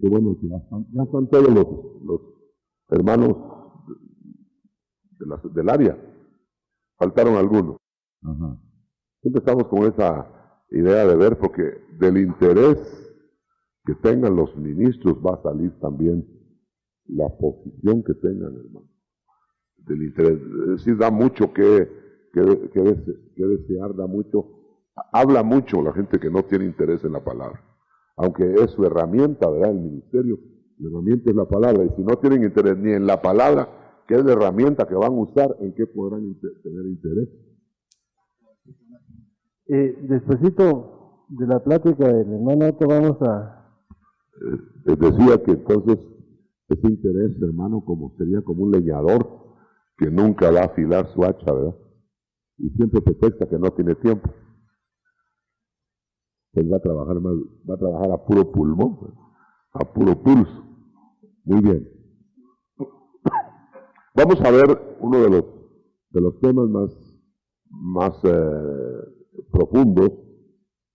Qué bueno que ya están todos los hermanos del área. Faltaron algunos. Ajá. Empezamos con esa idea de ver, porque del interés que tengan los ministros va a salir también la posición que tengan, hermano. Del interés, es decir, da mucho que desear, da mucho, habla mucho la gente que no tiene interés en la palabra, aunque es su herramienta, ¿verdad? El ministerio, la herramienta es la palabra, y si no tienen interés ni en la palabra, ¿qué es la herramienta que van a usar? ¿En qué podrán tener interés? Despuésito de la plática del hermano Otto vamos a... Les decía que entonces ese interés, hermano, como sería como un leñador que nunca va a afilar su hacha, ¿verdad? Y siempre pretexta que no tiene tiempo. Él va a trabajar a puro pulmón, a puro pulso. Muy bien. Vamos a ver uno de los temas más profundos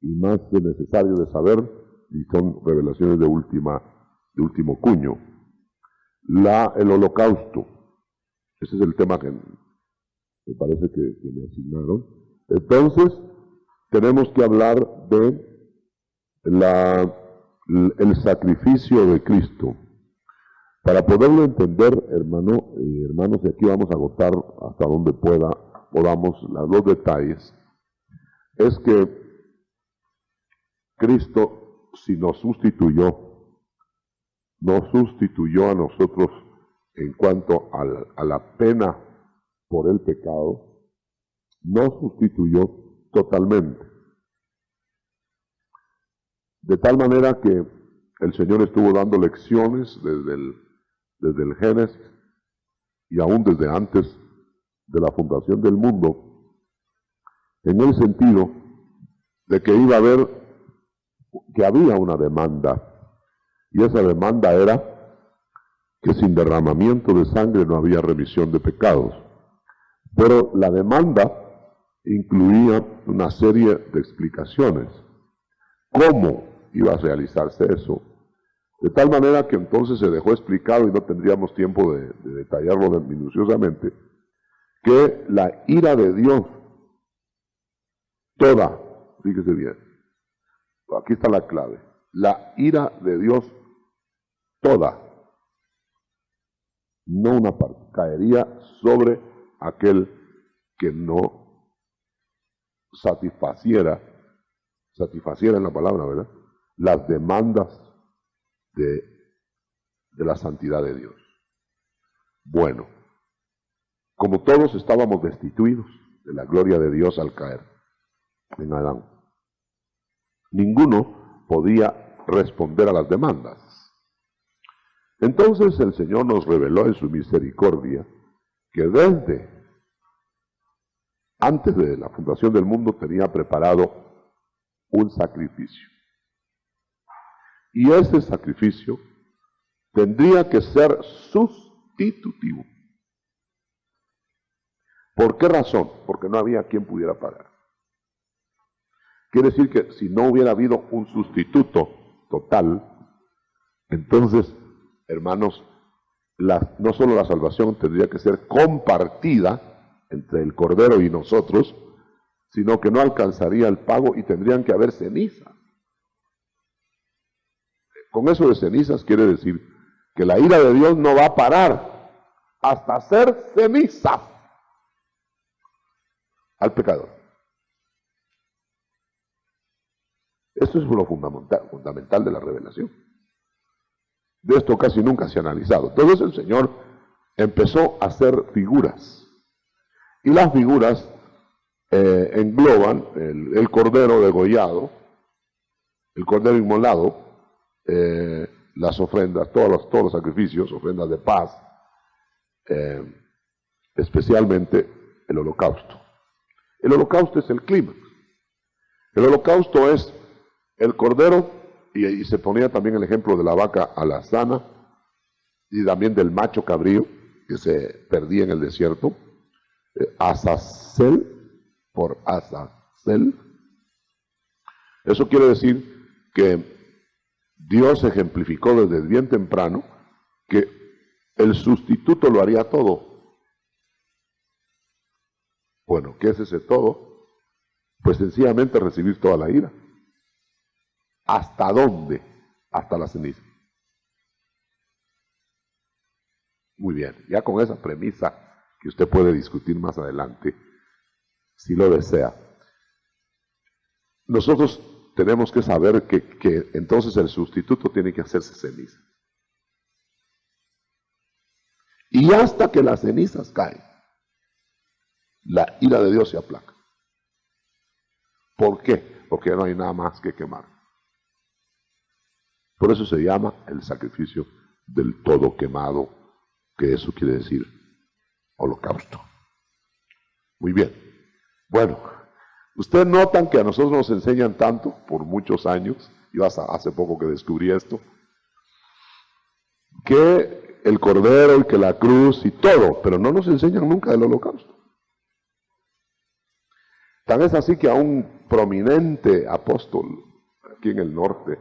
y más necesarios de saber, y son revelaciones de último cuño. El holocausto. Ese es el tema que me parece que me asignaron. Entonces, tenemos que hablar de el sacrificio de Cristo. Para poderlo entender, hermanos, y aquí vamos a agotar hasta donde podamos los detalles, es que Cristo, si nos sustituyó a nosotros en cuanto a la pena por el pecado, nos sustituyó totalmente. De tal manera que el Señor estuvo dando lecciones desde el Génesis y aún desde antes de la fundación del mundo, en el sentido de que había una demanda, y esa demanda era que sin derramamiento de sangre no había remisión de pecados. Pero la demanda incluía una serie de explicaciones. ¿Cómo iba a realizarse eso? De tal manera que entonces se dejó explicado, y no tendríamos tiempo de detallarlo minuciosamente, que la ira de Dios toda, fíjese bien, aquí está la clave, la ira de Dios toda, no una parte, caería sobre aquel que no satisfaciera en la palabra, ¿verdad?, las demandas de la santidad de Dios. Bueno, como todos estábamos destituidos de la gloria de Dios al caer en Adán, ninguno podía responder a las demandas. Entonces el Señor nos reveló en su misericordia que desde antes de la fundación del mundo tenía preparado un sacrificio. Y ese sacrificio tendría que ser sustitutivo. ¿Por qué razón? Porque no había quien pudiera pagar. Quiere decir que si no hubiera habido un sustituto total, entonces, hermanos, no solo la salvación tendría que ser compartida entre el Cordero y nosotros, sino que no alcanzaría el pago y tendrían que haber cenizas. Con eso de cenizas quiere decir que la ira de Dios no va a parar hasta hacer cenizas al pecador. Esto es lo fundamental de la revelación. De esto casi nunca se ha analizado. Entonces el Señor empezó a hacer figuras. Y las figuras engloban el cordero degollado, el cordero inmolado, las ofrendas, todos los sacrificios, ofrendas de paz, especialmente el holocausto. El holocausto es el clímax. El holocausto es el cordero, y se ponía también el ejemplo de la vaca alazana y también del macho cabrío que se perdía en el desierto, Azazel por Azazel. Eso quiere decir que Dios ejemplificó desde bien temprano que el sustituto lo haría todo. Bueno, ¿qué es ese todo? Pues sencillamente recibir toda la ira. ¿Hasta dónde? Hasta la ceniza. Muy bien, ya con esa premisa que usted puede discutir más adelante, si lo desea. Nosotros tenemos que saber que entonces el sustituto tiene que hacerse ceniza. Y hasta que las cenizas caen, la ira de Dios se aplaca. ¿Por qué? Porque no hay nada más que quemar. Por eso se llama el sacrificio del todo quemado, que eso quiere decir holocausto. Muy bien. Bueno, ustedes notan que a nosotros nos enseñan tanto por muchos años, yo hace poco que descubrí esto, que el cordero y que la cruz y todo, pero no nos enseñan nunca del holocausto. Tan es así que a un prominente apóstol aquí en el norte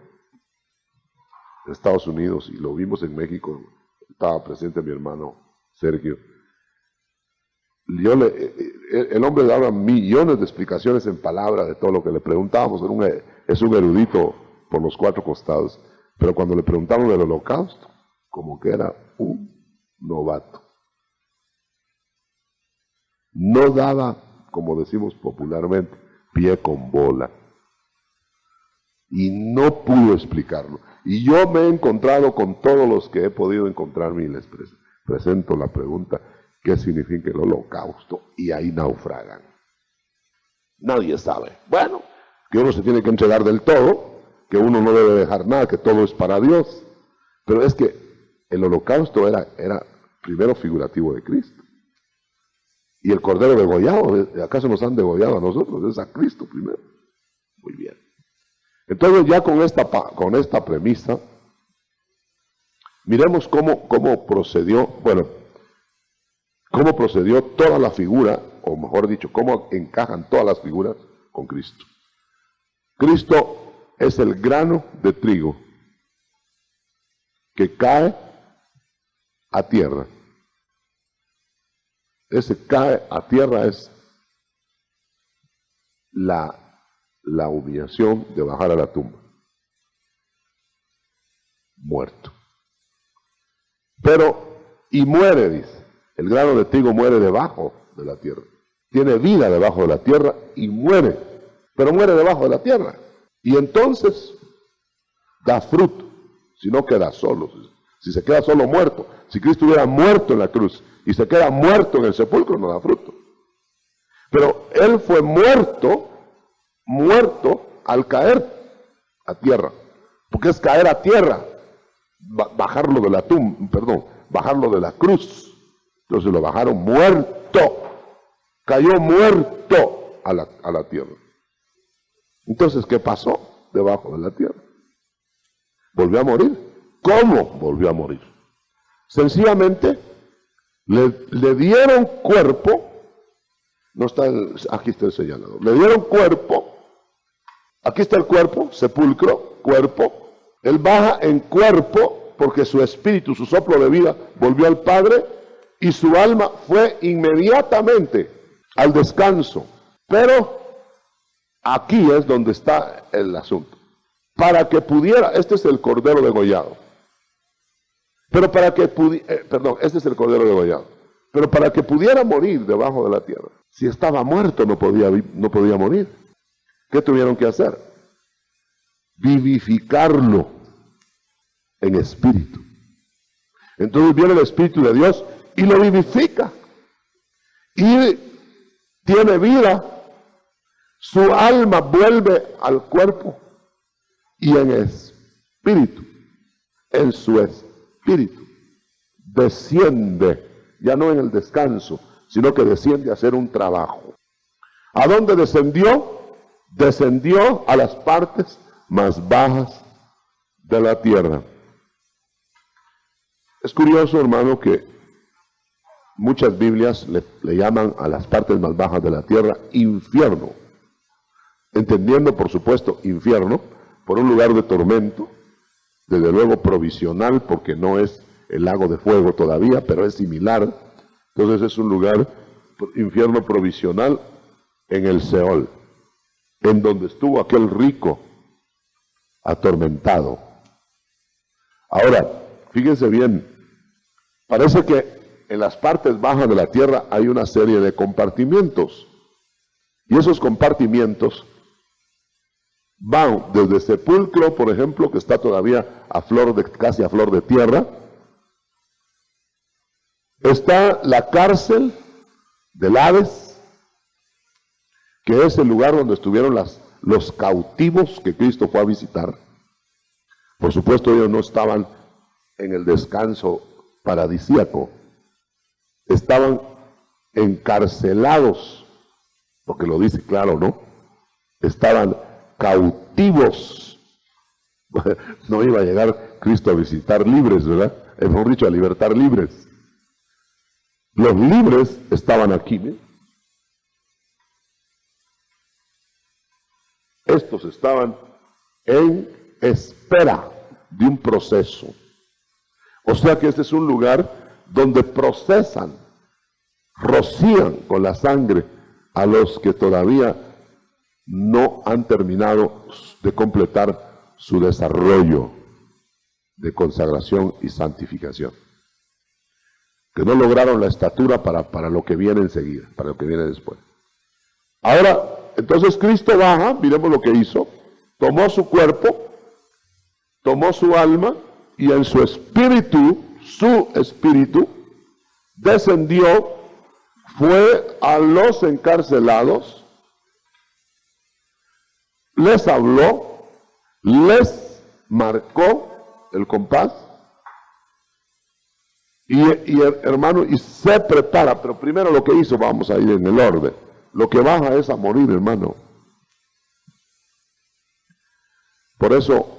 de Estados Unidos, y lo vimos en México, estaba presente mi hermano Sergio, el hombre daba millones de explicaciones en palabras de todo lo que le preguntábamos. Es un erudito por los cuatro costados, pero cuando le preguntamos del holocausto, como que era un novato. No daba, como decimos popularmente, pie con bola. Y no pudo explicarlo. Y yo me he encontrado con todos los que he podido encontrarme y les presento la pregunta: ¿qué significa el holocausto? Y ahí naufragan. Nadie sabe. Bueno, que uno se tiene que entregar del todo, que uno no debe dejar nada, que todo es para Dios. Pero es que el holocausto era primero figurativo de Cristo. Y el cordero degollado, ¿acaso nos han degollado a nosotros? Es a Cristo primero. Muy bien. Entonces ya con esta premisa, miremos cómo procedió, cómo procedió toda la figura, o mejor dicho, cómo encajan todas las figuras con Cristo. Cristo es el grano de trigo que cae a tierra. Ese cae a tierra es la humillación de bajar a la tumba. Muerto. Y muere, dice. El grano de trigo muere debajo de la tierra. Tiene vida debajo de la tierra y muere. Pero muere debajo de la tierra. Y entonces da fruto. Si no queda solo. Si se queda solo, muerto. Si Cristo hubiera muerto en la cruz y se queda muerto en el sepulcro, no da fruto. Pero Él fue muerto al caer a tierra. Porque es caer a tierra. Bajarlo de la bajarlo de la cruz. Entonces lo bajaron muerto. Cayó muerto a la tierra. Entonces, ¿qué pasó debajo de la tierra? Volvió a morir. ¿Cómo volvió a morir? Sencillamente le dieron cuerpo. No está aquí está el señalador. Le dieron cuerpo. Aquí está el cuerpo, sepulcro, cuerpo. Él baja en cuerpo porque su espíritu, su soplo de vida volvió al Padre y su alma fue inmediatamente al descanso. Pero aquí es donde está el asunto. Para que pudiera, este es el cordero degollado. Pero para que este es el cordero degollado. Pero para que pudiera morir debajo de la tierra, si estaba muerto no podía morir. ¿Qué tuvieron que hacer? Vivificarlo en espíritu. Entonces viene el Espíritu de Dios y lo vivifica. Y tiene vida. Su alma vuelve al cuerpo. Y en espíritu, en su espíritu, desciende, ya no en el descanso, sino que desciende a hacer un trabajo. ¿A dónde descendió? Descendió a las partes más bajas de la tierra. Es curioso, hermano, que muchas Biblias le llaman a las partes más bajas de la tierra infierno, entendiendo, por supuesto, infierno por un lugar de tormento, desde luego provisional, porque no es el lago de fuego todavía, pero es similar. Entonces es un lugar, infierno provisional, en el Seol, en donde estuvo aquel rico atormentado. Ahora, fíjense bien, parece que en las partes bajas de la tierra hay una serie de compartimientos, y esos compartimientos van desde sepulcro, por ejemplo, que está todavía casi a flor de tierra. Está la cárcel del Hades, que es el lugar donde estuvieron los cautivos que Cristo fue a visitar. Por supuesto, ellos no estaban en el descanso paradisíaco, estaban encarcelados, porque lo dice claro, ¿no? Estaban cautivos. No iba a llegar Cristo a visitar libres, ¿verdad? Hemos dicho, a libertar libres. Los libres estaban aquí, ¿eh? Estos estaban en espera de un proceso. O sea que este es un lugar donde procesan, rocían con la sangre a los que todavía no han terminado de completar su desarrollo de consagración y santificación, que no lograron la estatura para lo que viene enseguida, para lo que viene después. Ahora, entonces Cristo baja, miremos lo que hizo, tomó su cuerpo, tomó su alma, y en su espíritu, descendió, fue a los encarcelados, les habló, les marcó el compás, y hermano, y se prepara. Pero primero lo que hizo, vamos a ir en el orden. Lo que baja es a morir, hermano. Por eso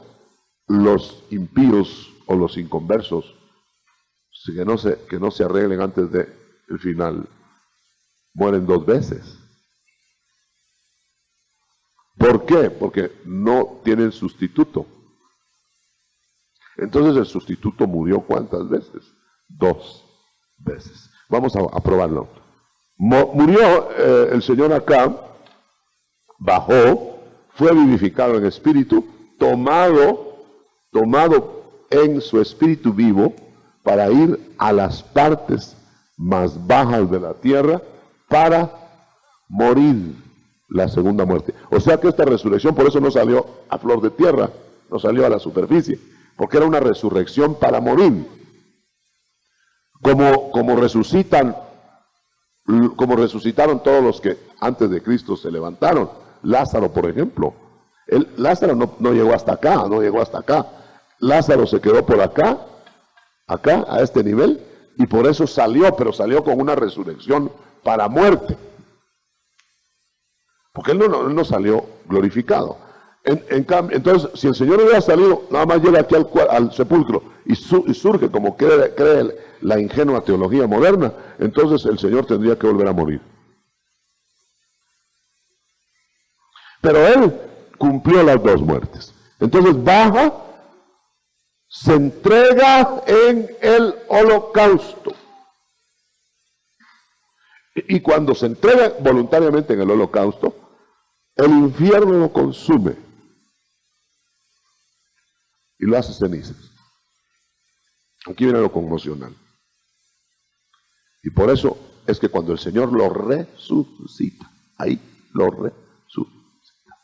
los impíos o los inconversos, que no se arreglen antes del final, mueren 2 veces. ¿Por qué? Porque no tienen sustituto. Entonces el sustituto murió ¿cuántas veces? 2 veces. Vamos a probarlo. Murió el Señor acá, bajó, fue vivificado en espíritu, tomado en su espíritu vivo para ir a las partes más bajas de la tierra para morir la segunda muerte. O sea que esta resurrección, por eso no salió a flor de tierra, no salió a la superficie, porque era una resurrección para morir. Como resucitaron todos los que antes de Cristo se levantaron. Lázaro, por ejemplo. Lázaro no llegó hasta acá, no llegó hasta acá. Lázaro se quedó por acá, a este nivel, y por eso salió, pero salió con una resurrección para muerte. Porque él no salió glorificado. Entonces, si el Señor hubiera salido, nada más llega aquí al sepulcro y surge como cree la ingenua teología moderna, entonces el Señor tendría que volver a morir. Pero Él cumplió las 2 muertes. Entonces baja, se entrega en el holocausto. Y cuando se entrega voluntariamente en el holocausto, el infierno lo consume y lo hace cenizas. Aquí viene lo conmocional. Y por eso es que cuando el Señor lo resucita, ahí lo resucita,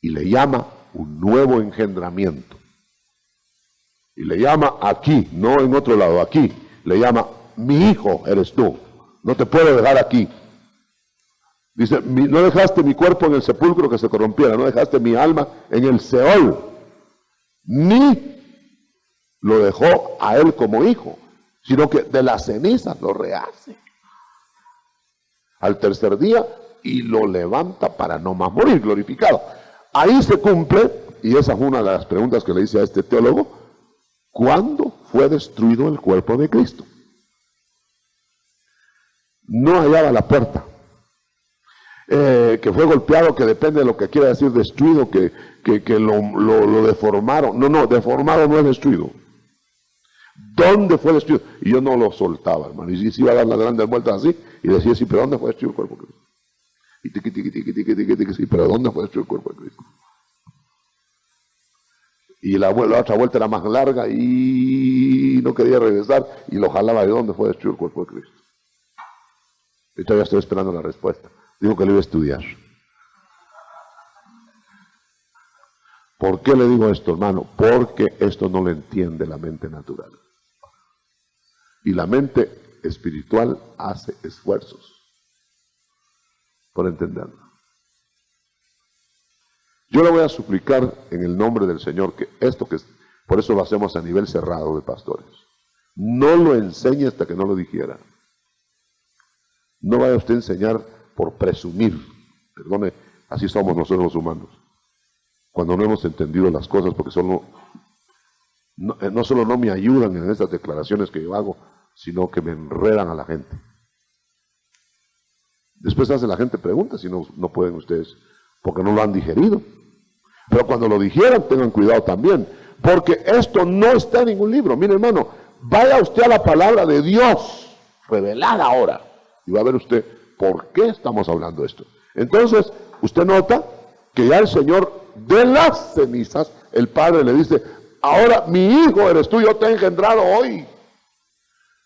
y le llama un nuevo engendramiento, y le llama aquí, no en otro lado, aquí, le llama, mi hijo eres tú, no te puedo dejar aquí. Dice, no dejaste mi cuerpo en el sepulcro que se corrompiera, no dejaste mi alma en el Seol, ni lo dejó a él como hijo, sino que de las cenizas lo rehace al tercer día y lo levanta para no más morir, glorificado. Ahí se cumple, y esa es una de las preguntas que le hice a este teólogo, ¿cuándo fue destruido el cuerpo de Cristo? No hallaba la puerta. que fue golpeado, que depende de lo que quiera decir destruido, que lo deformaron. No, deformado no es destruido. ¿Dónde fue destruido? Y yo no lo soltaba, hermano. Y si iba a dar las grandes vueltas así, y decía, sí, pero ¿dónde fue destruido el cuerpo de Cristo? Y tiqui, sí, pero ¿dónde fue destruido el cuerpo de Cristo? Y la otra vuelta era más larga y no quería regresar, y lo jalaba de dónde fue destruido el cuerpo de Cristo. Y todavía estoy esperando la respuesta. Dijo que lo iba a estudiar. ¿Por qué le digo esto, hermano? Porque esto no lo entiende la mente natural. Y la mente espiritual hace esfuerzos por entenderlo. Yo le voy a suplicar en el nombre del Señor que esto por eso lo hacemos a nivel cerrado de pastores. No lo enseñe hasta que no lo dijera. No vaya usted a enseñar por presumir. Perdone, así somos nosotros los humanos. Cuando no hemos entendido las cosas, porque no solo no me ayudan en estas declaraciones que yo hago, sino que me enredan a la gente. Después hace la gente preguntas si no pueden ustedes, porque no lo han digerido. Pero cuando lo digieran, tengan cuidado también, porque esto no está en ningún libro. Mire, hermano, vaya usted a la palabra de Dios, revelada ahora, y va a ver usted por qué estamos hablando de esto. Entonces, usted nota que ya el Señor de las cenizas, el Padre le dice, ahora mi hijo eres tú, yo te he engendrado hoy.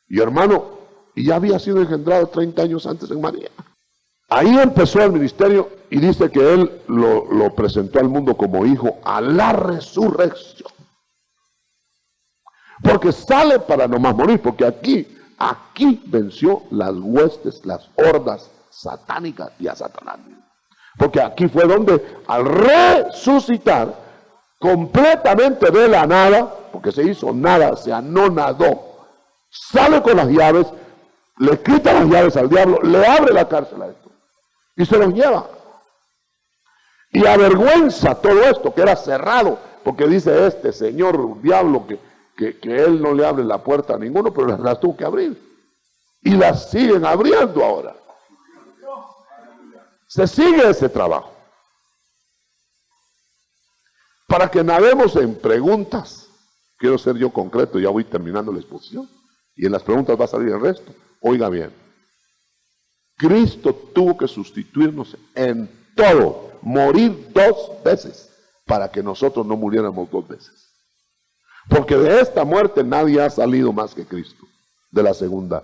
Y hermano, y ya había sido engendrado 30 años antes en María. Ahí empezó el ministerio y dice que él lo presentó al mundo como hijo a la resurrección. Porque sale para no más morir, porque aquí venció las huestes, las hordas satánicas y a Satanás. Porque aquí fue donde al resucitar completamente de la nada, porque se hizo nada, se anonadó, sale con las llaves, le quita las llaves al diablo, le abre la cárcel a esto y se los lleva. Y avergüenza todo esto que era cerrado, porque dice este señor diablo que él no le abre la puerta a ninguno, pero las tuvo que abrir. Y las siguen abriendo ahora. Se sigue ese trabajo. Para que nademos en preguntas, quiero ser yo concreto, ya voy terminando la exposición, y en las preguntas va a salir el resto. Oiga bien, Cristo tuvo que sustituirnos en todo, morir 2 veces, para que nosotros no muriéramos 2 veces. Porque de esta muerte nadie ha salido más que Cristo, de la segunda.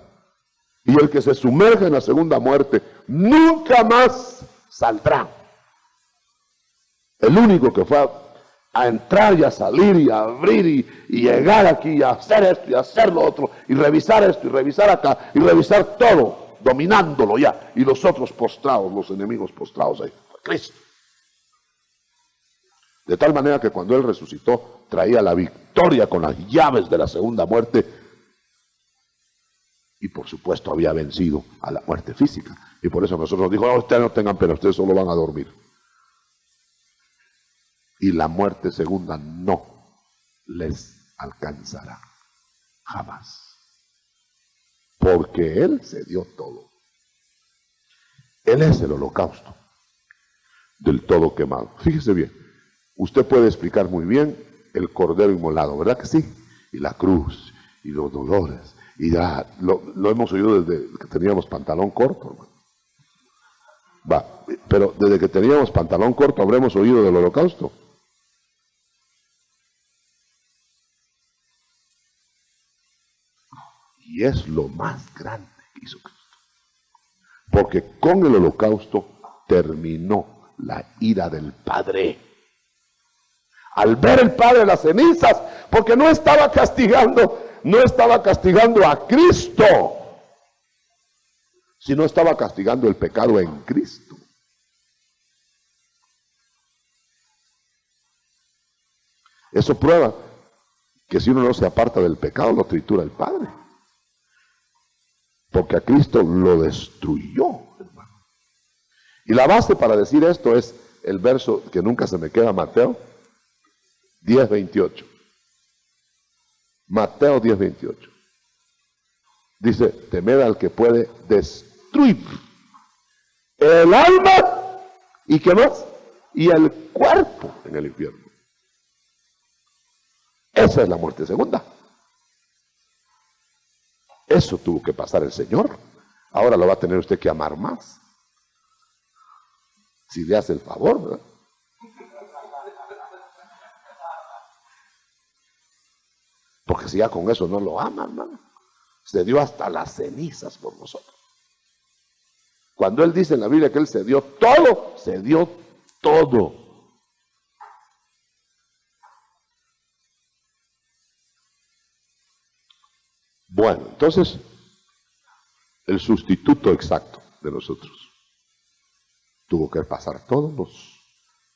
Y el que se sumerge en la segunda muerte nunca más saldrá. El único que fue a entrar y a salir y a abrir y llegar aquí y a hacer esto y a hacer lo otro y revisar esto y revisar acá y revisar todo, dominándolo ya, y los otros postrados, los enemigos postrados ahí, fue Cristo. De tal manera que cuando Él resucitó traía la victoria con las llaves de la segunda muerte. Y por supuesto había vencido a la muerte física. Y por eso nosotros dijo, no, ustedes no tengan pena, ustedes solo van a dormir. Y la muerte segunda no les alcanzará jamás. Porque Él se dio todo. Él es el holocausto del todo quemado. Fíjese bien, usted puede explicar muy bien el cordero inmolado, ¿verdad que sí? Y la cruz, y los dolores. Y ya lo hemos oído desde que teníamos pantalón corto, hermano. Pero desde que teníamos pantalón corto habremos oído del holocausto. Y es lo más grande que hizo Cristo. Porque con el holocausto terminó la ira del Padre. Al ver el Padre las cenizas, porque no estaba castigando a Cristo, sino estaba castigando el pecado en Cristo. Eso prueba que si uno no se aparta del pecado, lo tritura el Padre. Porque a Cristo lo destruyó, hermano. Y la base para decir esto es el verso que nunca se me queda, Mateo 10:28. Mateo 10:28. Dice, temed al que puede destruir el alma, ¿y qué más? Y el cuerpo en el infierno. Esa es la muerte segunda. Eso tuvo que pasar el Señor. Ahora lo va a tener usted que amar más. Si le hace el favor, ¿verdad? Porque si ya con eso no lo ama, hermano. Se dio hasta las cenizas por nosotros. Cuando Él dice en la Biblia que Él se dio todo, se dio todo. Bueno, entonces, el sustituto exacto de nosotros tuvo que pasar todas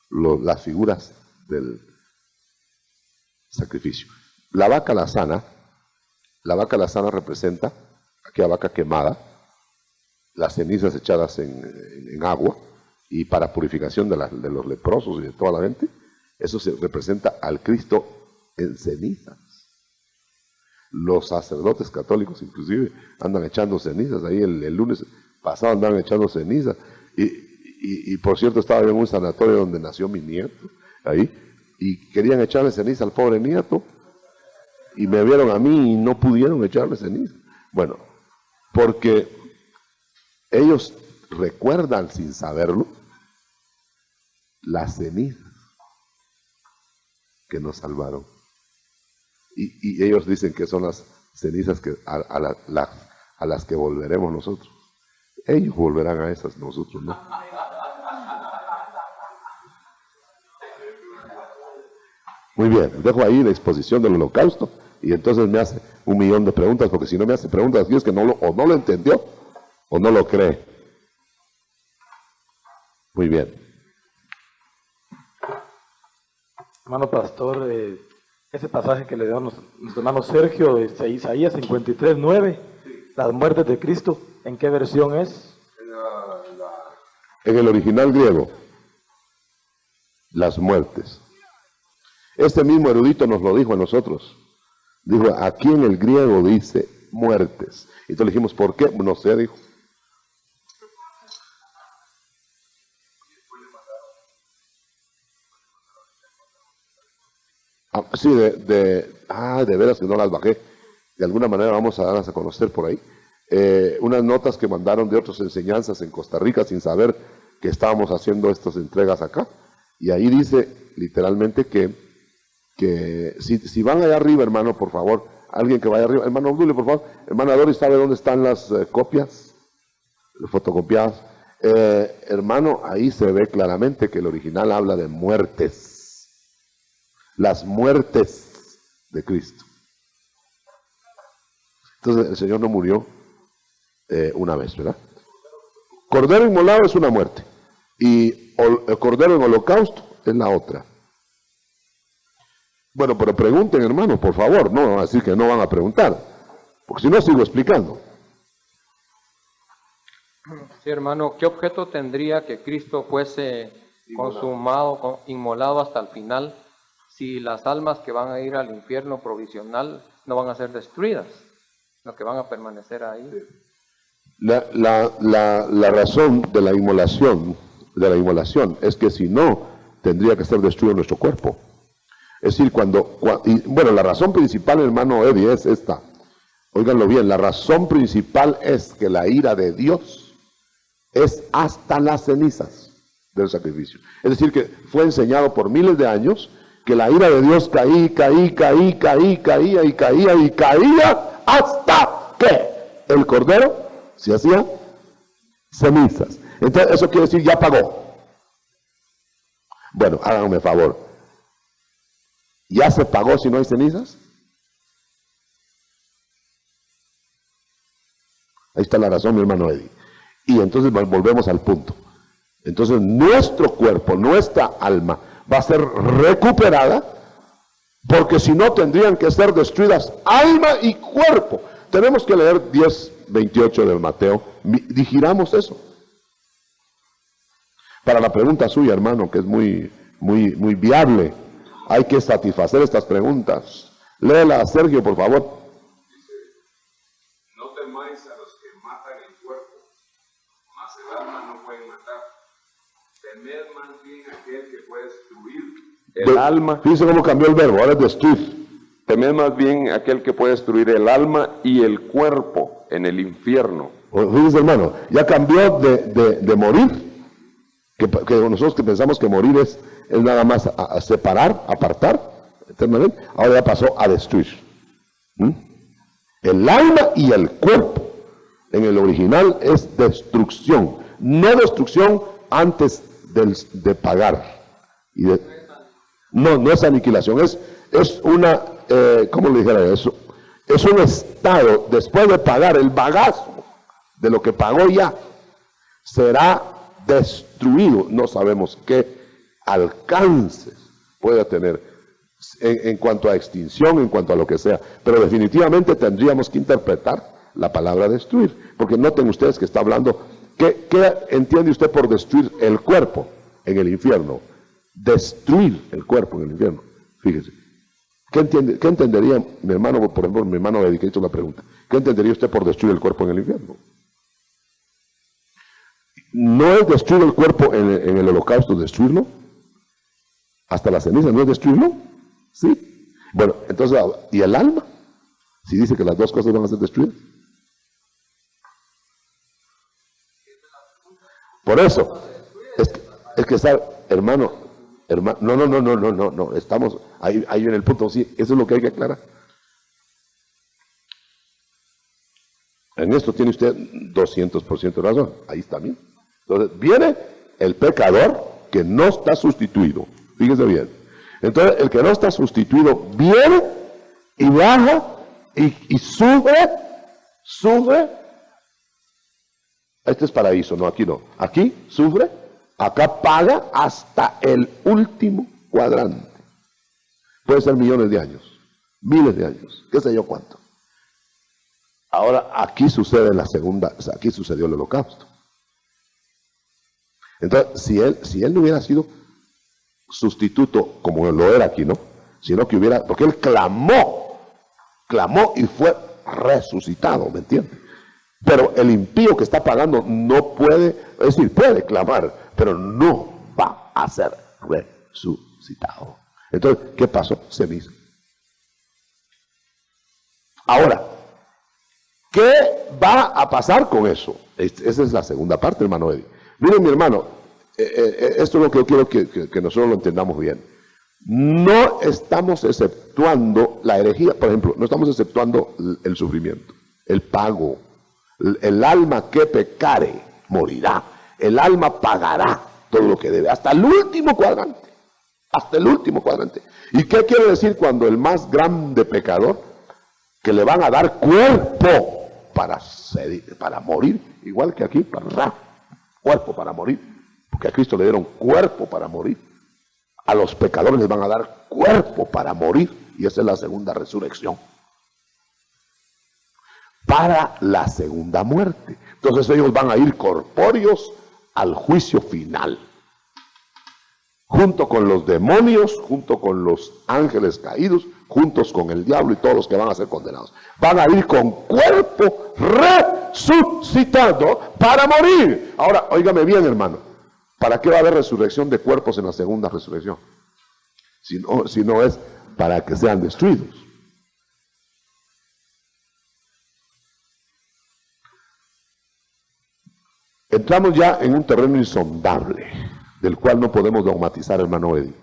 las figuras del sacrificio. La vaca lazana representa aquella vaca quemada, las cenizas echadas en agua, y para purificación de los leprosos y de toda la gente. Eso se representa al Cristo en cenizas. Los sacerdotes católicos inclusive andan echando cenizas. Ahí el lunes pasado andaban echando cenizas. Y por cierto, estaba en un sanatorio donde nació mi nieto, ahí, y querían echarle ceniza al pobre nieto, y me vieron a mí y no pudieron echarle ceniza. Bueno, porque ellos recuerdan sin saberlo las cenizas que nos salvaron. Y ellos dicen que son las cenizas que a las que volveremos nosotros. Ellos volverán a esas, nosotros no. Muy bien, dejo ahí la exposición del holocausto y entonces me hace 1.000.000 de preguntas, porque si no me hace preguntas aquí es que o no lo entendió o no lo cree. Muy bien. Hermano pastor, ese pasaje que le dio nuestro hermano Sergio de Isaías 53:9, las muertes de Cristo, ¿en qué versión es? En el original griego, las muertes. Este mismo erudito nos lo dijo a nosotros. Dijo, aquí en el griego dice muertes. Y entonces le dijimos, ¿por qué? No sé, dijo. Sí, de veras que no las bajé. De alguna manera vamos a darlas a conocer por ahí. Unas notas que mandaron de otras enseñanzas en Costa Rica sin saber que estábamos haciendo estas entregas acá. Y ahí dice literalmente que si van allá arriba, hermano, por favor, alguien que vaya arriba, hermano Obdulio, por favor, hermana Doris, ¿sabe dónde están las copias? Fotocopiadas. Hermano, ahí se ve claramente que el original habla de muertes. Las muertes de Cristo. Entonces el Señor no murió una vez, ¿verdad? Cordero inmolado es una muerte y el cordero en holocausto es la otra. Bueno, pero pregunten, hermanos, por favor, no van a decir que no van a preguntar, porque si no sigo explicando. Sí, hermano, ¿qué objeto tendría que Cristo fuese consumado, inmolado hasta el final, si las almas que van a ir al infierno provisional no van a ser destruidas, sino que van a permanecer ahí? La razón de la inmolación es que si no, tendría que ser destruido nuestro cuerpo. Es decir, bueno, la razón principal, hermano Eddie, es esta. Óiganlo bien, la razón principal es que la ira de Dios es hasta las cenizas del sacrificio. Es decir, que fue enseñado por miles de años que la ira de Dios caía hasta que el cordero se hacía cenizas. Entonces, eso quiere decir ya pagó. Bueno, háganme favor. ¿Ya se pagó si no hay cenizas? Ahí está la razón, mi hermano Eddie. Y entonces volvemos al punto. Entonces nuestro cuerpo, nuestra alma va a ser recuperada, porque si no tendrían que ser destruidas alma y cuerpo. Tenemos que leer 10:28 del Mateo. Digiramos eso. Para la pregunta suya, hermano, que es muy viable. Hay que satisfacer estas preguntas. Léela, Sergio, por favor. Dice, no temáis a los que matan el cuerpo, mas el alma no pueden matar. el alma. Fíjense cómo cambió el verbo, ahora es destruir. Temed más bien aquel que puede destruir el alma y el cuerpo en el infierno. Fíjense, hermano, ya cambió de morir, que nosotros que pensamos que morir es nada más a separar, apartar eternamente, ahora ya pasó a destruir. El alma y el cuerpo. En el original es destrucción, no destrucción antes de pagar. No es aniquilación, es una, ¿cómo le dijera eso? Es un estado, después de pagar el bagazo de lo que pagó ya, será destruido. No sabemos qué alcances puede tener en cuanto a extinción, en cuanto a lo que sea, pero definitivamente tendríamos que interpretar la palabra destruir, porque noten ustedes que está hablando, ¿qué entiende usted por destruir el cuerpo en el infierno? Destruir el cuerpo en el infierno, fíjese. ¿Qué entendería mi hermano, por ejemplo, mi hermano Eddie, que hizo la pregunta? ¿Qué entendería usted por destruir el cuerpo en el infierno? No es destruir el cuerpo en el holocausto, destruirlo hasta la ceniza, ¿no es destruirlo? Sí. Bueno, entonces, ¿y el alma? Si dice que las dos cosas van a ser destruidas. Por eso, es que está, hermano, no, estamos, ahí en el punto, sí, eso es lo que hay que aclarar. En esto tiene usted 200% de razón, ahí está bien. Entonces, viene el pecador que no está sustituido, fíjese bien. Entonces, el que no está sustituido viene y baja y sufre. Este es paraíso, no, aquí no. Aquí sufre, acá paga hasta el último cuadrante. Puede ser millones de años, miles de años, qué sé yo cuánto. Ahora, aquí sucede aquí sucedió el holocausto. Entonces, si él no hubiera sido sustituto como lo era aquí, ¿no? Sino que porque él clamó y fue resucitado, ¿me entiende? Pero el impío que está pagando no puede, es decir, puede clamar, pero no va a ser resucitado. Entonces, ¿qué pasó? Ceniza. Ahora, ¿qué va a pasar con eso? Esa es la segunda parte, hermano Eddie. Miren, mi hermano, esto es lo que yo quiero que nosotros lo entendamos bien. No estamos exceptuando la herejía, por ejemplo, no estamos exceptuando el sufrimiento, el pago. El alma que pecare morirá. El alma pagará todo lo que debe, hasta el último cuadrante. Hasta el último cuadrante. ¿Y qué quiere decir cuando el más grande pecador, que le van a dar cuerpo para morir, igual que aquí, cuerpo para morir, porque a Cristo le dieron cuerpo para morir? A los pecadores les van a dar cuerpo para morir, y esa es la segunda resurrección. Para la segunda muerte. Entonces ellos van a ir corpóreos al juicio final, junto con los demonios, junto con los ángeles caídos, juntos con el diablo y todos los que van a ser condenados. Van a ir con cuerpo resucitado para morir. Ahora, óigame bien, hermano, ¿para qué va a haber resurrección de cuerpos en la segunda resurrección? Si no es para que sean destruidos. Entramos ya en un terreno insondable, del cual no podemos dogmatizar, hermano Eddie.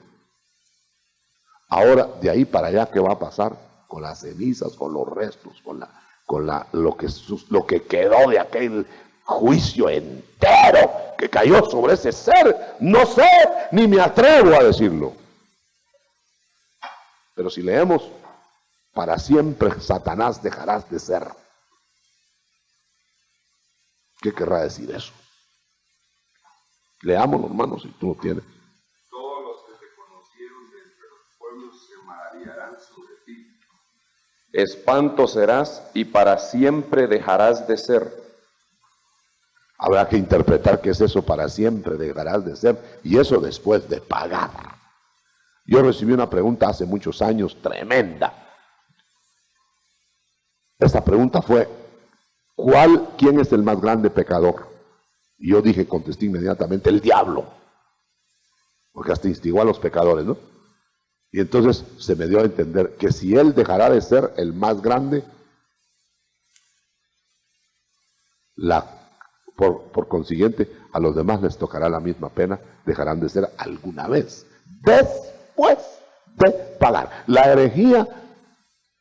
Ahora, de ahí para allá, ¿qué va a pasar con las cenizas, con los restos, lo que quedó de aquel juicio entero que cayó sobre ese ser? No sé, ni me atrevo a decirlo. Pero si leemos, para siempre Satanás dejarás de ser. ¿Qué querrá decir eso? Leámoslo, hermanos, si tú lo tienes. Todos los que te conocieron de entre los pueblos se maravillarán sobre ti. Espanto serás y para siempre dejarás de ser. Habrá que interpretar qué es eso, para siempre dejarás de ser, y eso después de pagar. Yo recibí una pregunta hace muchos años, tremenda. Esta pregunta fue: ¿quién es el más grande pecador? Y yo contesté inmediatamente, el diablo. Porque hasta instigó a los pecadores, ¿no? Y entonces se me dio a entender que si él dejará de ser el más grande, por consiguiente, a los demás les tocará la misma pena, dejarán de ser alguna vez, después de pagar. La herejía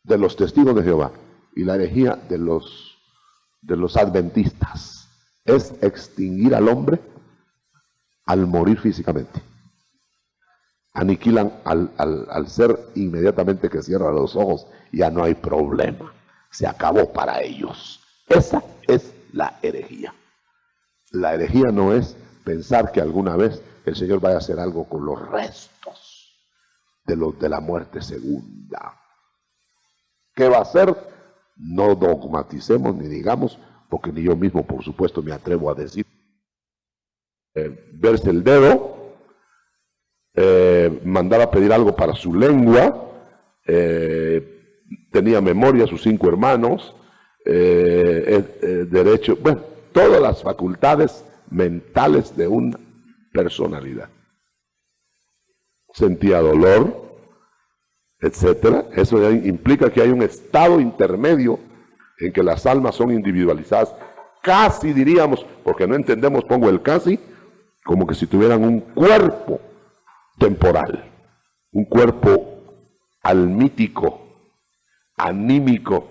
de los testigos de Jehová y la herejía de los adventistas es extinguir al hombre al morir físicamente. Aniquilan al ser inmediatamente que cierra los ojos, ya no hay problema, se acabó para ellos. Esa es la herejía. La herejía no es pensar que alguna vez el Señor vaya a hacer algo con los restos de la muerte segunda. ¿Qué va a hacer? No dogmaticemos ni digamos, porque ni yo mismo, por supuesto, me atrevo a decir. Verse el dedo, mandar a pedir algo para su lengua, tenía memoria, sus 5 hermanos, derecho, bueno, todas las facultades mentales de una personalidad. Sentía dolor, etcétera. Eso ya implica que hay un estado intermedio en que las almas son individualizadas, casi diríamos, porque no entendemos, pongo el casi, como que si tuvieran un cuerpo temporal, un cuerpo almítico, anímico,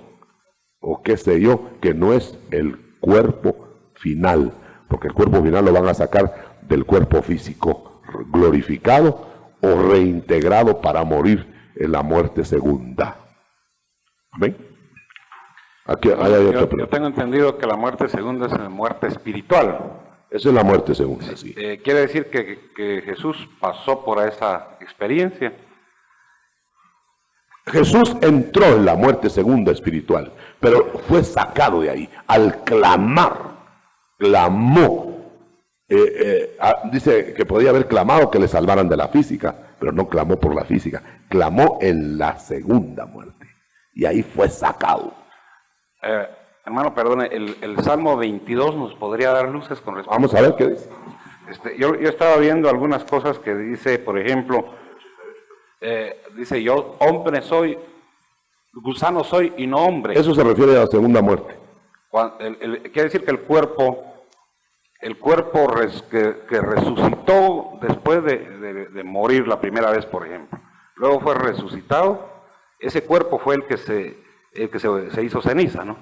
o qué sé yo, que no es el cuerpo final, porque el cuerpo final lo van a sacar del cuerpo físico glorificado o reintegrado para morir en la muerte segunda. ¿Amén? Aquí hay otra pregunta. Yo tengo entendido que la muerte segunda es la muerte espiritual. Esa es la muerte segunda, sí. Quiere decir que Jesús pasó por esa experiencia. Jesús entró en la muerte segunda espiritual, pero fue sacado de ahí al clamar. Clamó. Dice que podía haber clamado que le salvaran de la física, pero no clamó por la física, clamó en la segunda muerte. Y ahí fue sacado. Hermano, perdone, el Salmo 22 nos podría dar luces con respecto. Vamos a ver qué dice. Yo estaba viendo algunas cosas que dice, por ejemplo, dice, yo hombre soy, gusano soy y no hombre. Eso se refiere a la segunda muerte. Quiere decir que el cuerpo que resucitó después de morir la primera vez, por ejemplo, luego fue resucitado, ese cuerpo fue el que se hizo ceniza, ¿no?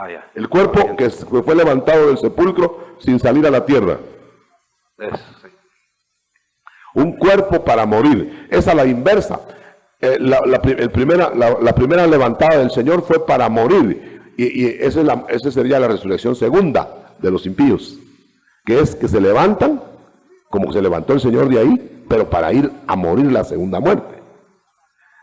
Ya. El cuerpo que fue levantado del sepulcro sin salir a la tierra. Eso, sí. Un cuerpo para morir. Es a la inversa. La primera levantada del Señor fue para morir. Y esa sería la resurrección segunda de los impíos. Que es que se levantan, como se levantó el Señor de ahí, pero para ir a morir la segunda muerte.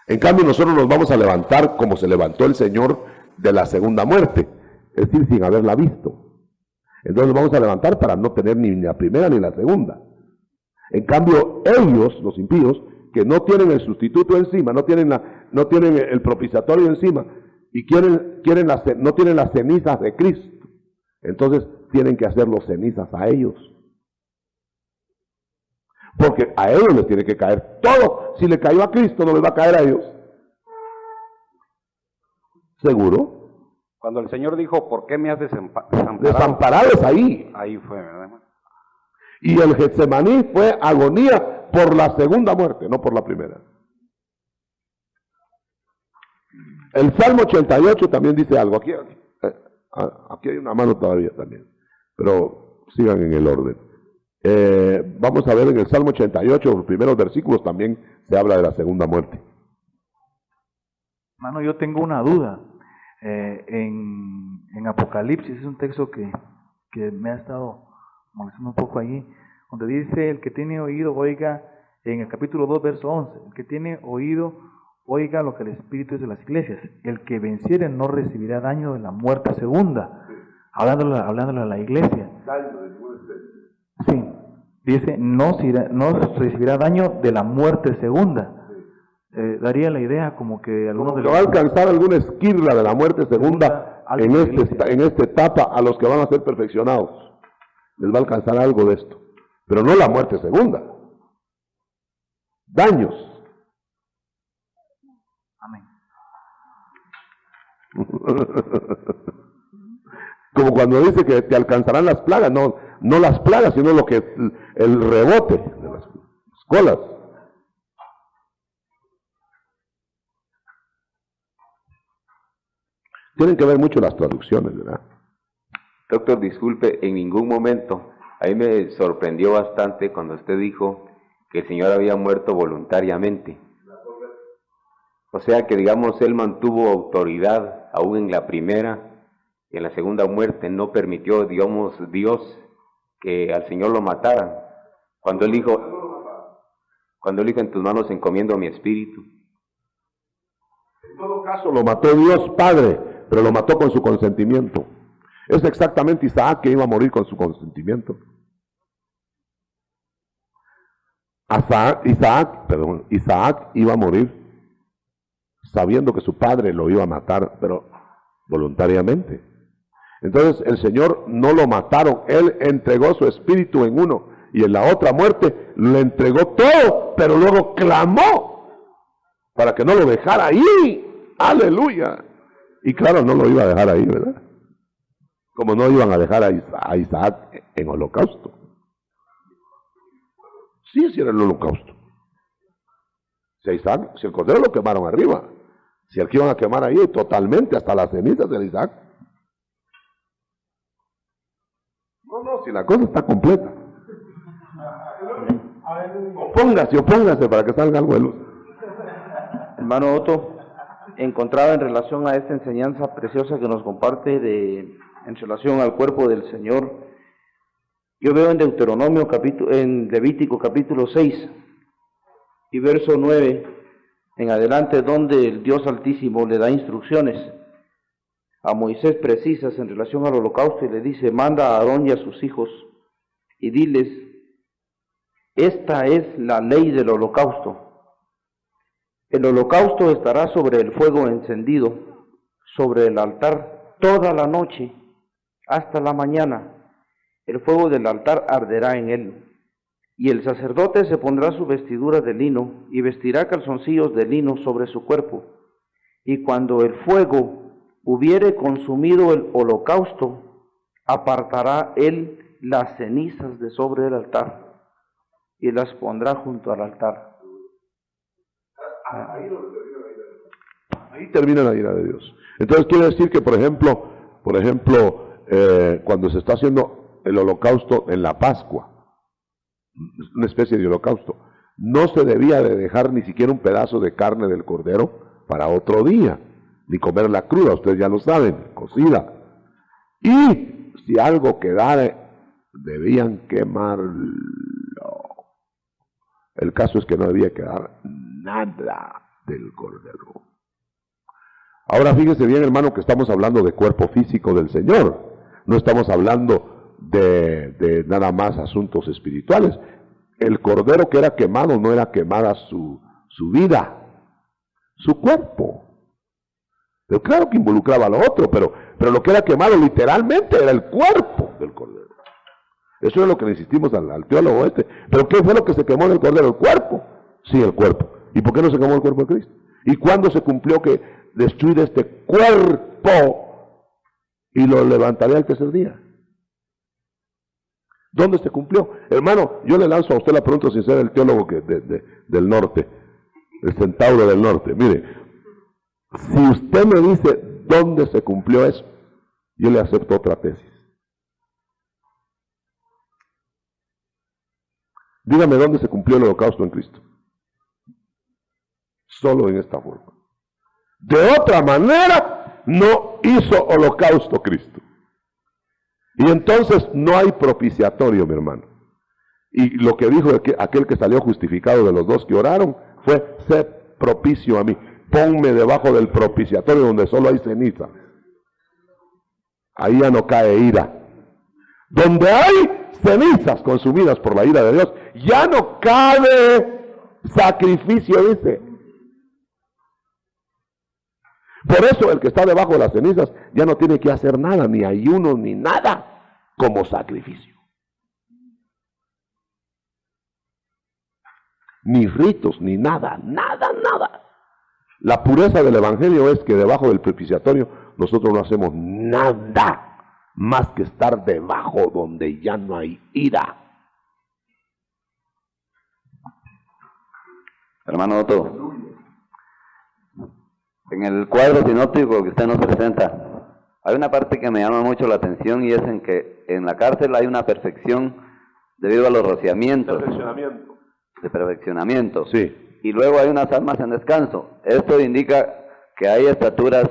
En cambio, nosotros nos vamos a levantar como se levantó el Señor de la segunda muerte. Es decir, sin haberla visto. Entonces nos vamos a levantar para no tener ni la primera ni la segunda. En cambio, ellos, los impíos, que no tienen el sustituto encima, no tienen el propiciatorio encima, y no tienen las cenizas de Cristo, entonces tienen que hacer los cenizas a ellos. Porque a ellos les tiene que caer todo. Si le cayó a Cristo, no les va a caer a ellos. ¿Seguro? Cuando el Señor dijo, ¿por qué me has desamparado? Desamparado es ahí. Ahí fue, ¿verdad? Y el Getsemaní fue agonía por la segunda muerte, no por la primera. El Salmo 88 también dice algo. Aquí hay una mano todavía también, pero sigan en el orden. Vamos a ver en el Salmo 88, los primeros versículos también se habla de la segunda muerte. Hermano, yo tengo una duda. En Apocalipsis es un texto que me ha estado molestando un poco allí, donde dice, el que tiene oído, oiga, en el capítulo 2, verso 11, el que tiene oído, oiga lo que el Espíritu es de las iglesias. El que venciere no recibirá daño de la muerte segunda. Hablándole a la iglesia. Sí, dice, no recibirá daño de la muerte segunda. Daría la idea como que algunos de los... va a alcanzar alguna esquirla de la muerte segunda en esta etapa a los que van a ser perfeccionados. Les va a alcanzar algo de esto. Pero no la muerte segunda. Daños. Como cuando dice que te alcanzarán las plagas, no las plagas, sino lo que el rebote de las colas. Tienen que ver mucho las traducciones, ¿verdad? Doctor, disculpe, en ningún momento, a mí me sorprendió bastante cuando usted dijo que el Señor había muerto voluntariamente. O sea que, digamos, Él mantuvo autoridad aún en la primera y en la segunda muerte. No permitió, digamos, Dios que al Señor lo mataran. Cuando Él dijo, en tus manos encomiendo mi espíritu. En todo caso lo mató Dios Padre, pero lo mató con su consentimiento. Es exactamente Isaac que iba a morir con su consentimiento. Isaac iba a morir sabiendo que su padre lo iba a matar, pero voluntariamente. Entonces el Señor no lo mataron, Él entregó su espíritu en uno y en la otra muerte le entregó todo, pero luego clamó para que no lo dejara ahí. ¡Aleluya! Y claro, no lo iba a dejar ahí, ¿verdad? Como no iban a dejar a Isaac en holocausto. Sí, era el holocausto. Si el cordero lo quemaron arriba, si el que iban a quemar ahí totalmente hasta las cenizas de Isaac. No, si la cosa está completa. Opóngase para que salga algo de luz. Hermano Otto, encontraba en relación a esta enseñanza preciosa que nos comparte en relación al cuerpo del Señor, yo veo en Deuteronomio, en Levítico capítulo 6 y verso 9 en adelante, donde el Dios Altísimo le da instrucciones a Moisés precisas en relación al holocausto y le dice: manda a Aarón y a sus hijos y diles, esta es la ley del holocausto. El holocausto estará sobre el fuego encendido, sobre el altar toda la noche hasta la mañana. El fuego del altar arderá en él. Y el sacerdote se pondrá su vestidura de lino y vestirá calzoncillos de lino sobre su cuerpo. Y cuando el fuego hubiere consumido el holocausto, apartará él las cenizas de sobre el altar y las pondrá junto al altar. Ahí termina la ira de Dios. Entonces quiere decir que, por ejemplo, cuando se está haciendo el holocausto en la Pascua, una especie de holocausto, no se debía de dejar ni siquiera un pedazo de carne del cordero para otro día, ni comerla cruda, ustedes ya lo saben, cocida. Y si algo quedara, debían quemarlo. El caso es que no debía quedar nada del cordero. Ahora fíjese bien, hermano, que estamos hablando de cuerpo físico del Señor. No estamos hablando de nada más asuntos espirituales. El cordero que era quemado no era quemada su vida, su cuerpo. Pero claro que involucraba lo otro, pero lo que era quemado literalmente era el cuerpo del cordero. Eso es lo que le insistimos al teólogo este. ¿Pero qué fue lo que se quemó del cordero? ¿El cuerpo? Sí, el cuerpo. ¿Y por qué no se quemó el cuerpo de Cristo? ¿Y cuándo se cumplió que destruir este cuerpo y lo levantaré al tercer día? ¿Dónde se cumplió? Hermano, yo le lanzo a usted la pregunta sin ser el teólogo del norte, el centauro del norte. Mire, si usted me dice dónde se cumplió eso, yo le acepto otra tesis. Dígame dónde se cumplió el holocausto en Cristo. Solo en esta forma. De otra manera, no hizo holocausto Cristo. Y entonces no hay propiciatorio, mi hermano. Y lo que dijo aquel que salió justificado de los dos que oraron fue: sé propicio a mí. Ponme debajo del propiciatorio donde solo hay ceniza. Ahí ya no cae ira. Donde hay cenizas consumidas por la ira de Dios, ya no cabe sacrificio, dice. Por eso el que está debajo de las cenizas ya no tiene que hacer nada, ni ayuno, ni nada, como sacrificio. Ni ritos, ni nada, nada. La pureza del evangelio es que debajo del propiciatorio nosotros no hacemos nada más que estar debajo donde ya no hay ira. Hermano Otto, en el cuadro sinóptico que usted nos presenta, hay una parte que me llama mucho la atención y es en que en la cárcel hay una perfección debido a los rociamientos. De perfeccionamiento. Sí. Y luego hay unas almas en descanso. Esto indica que hay estaturas...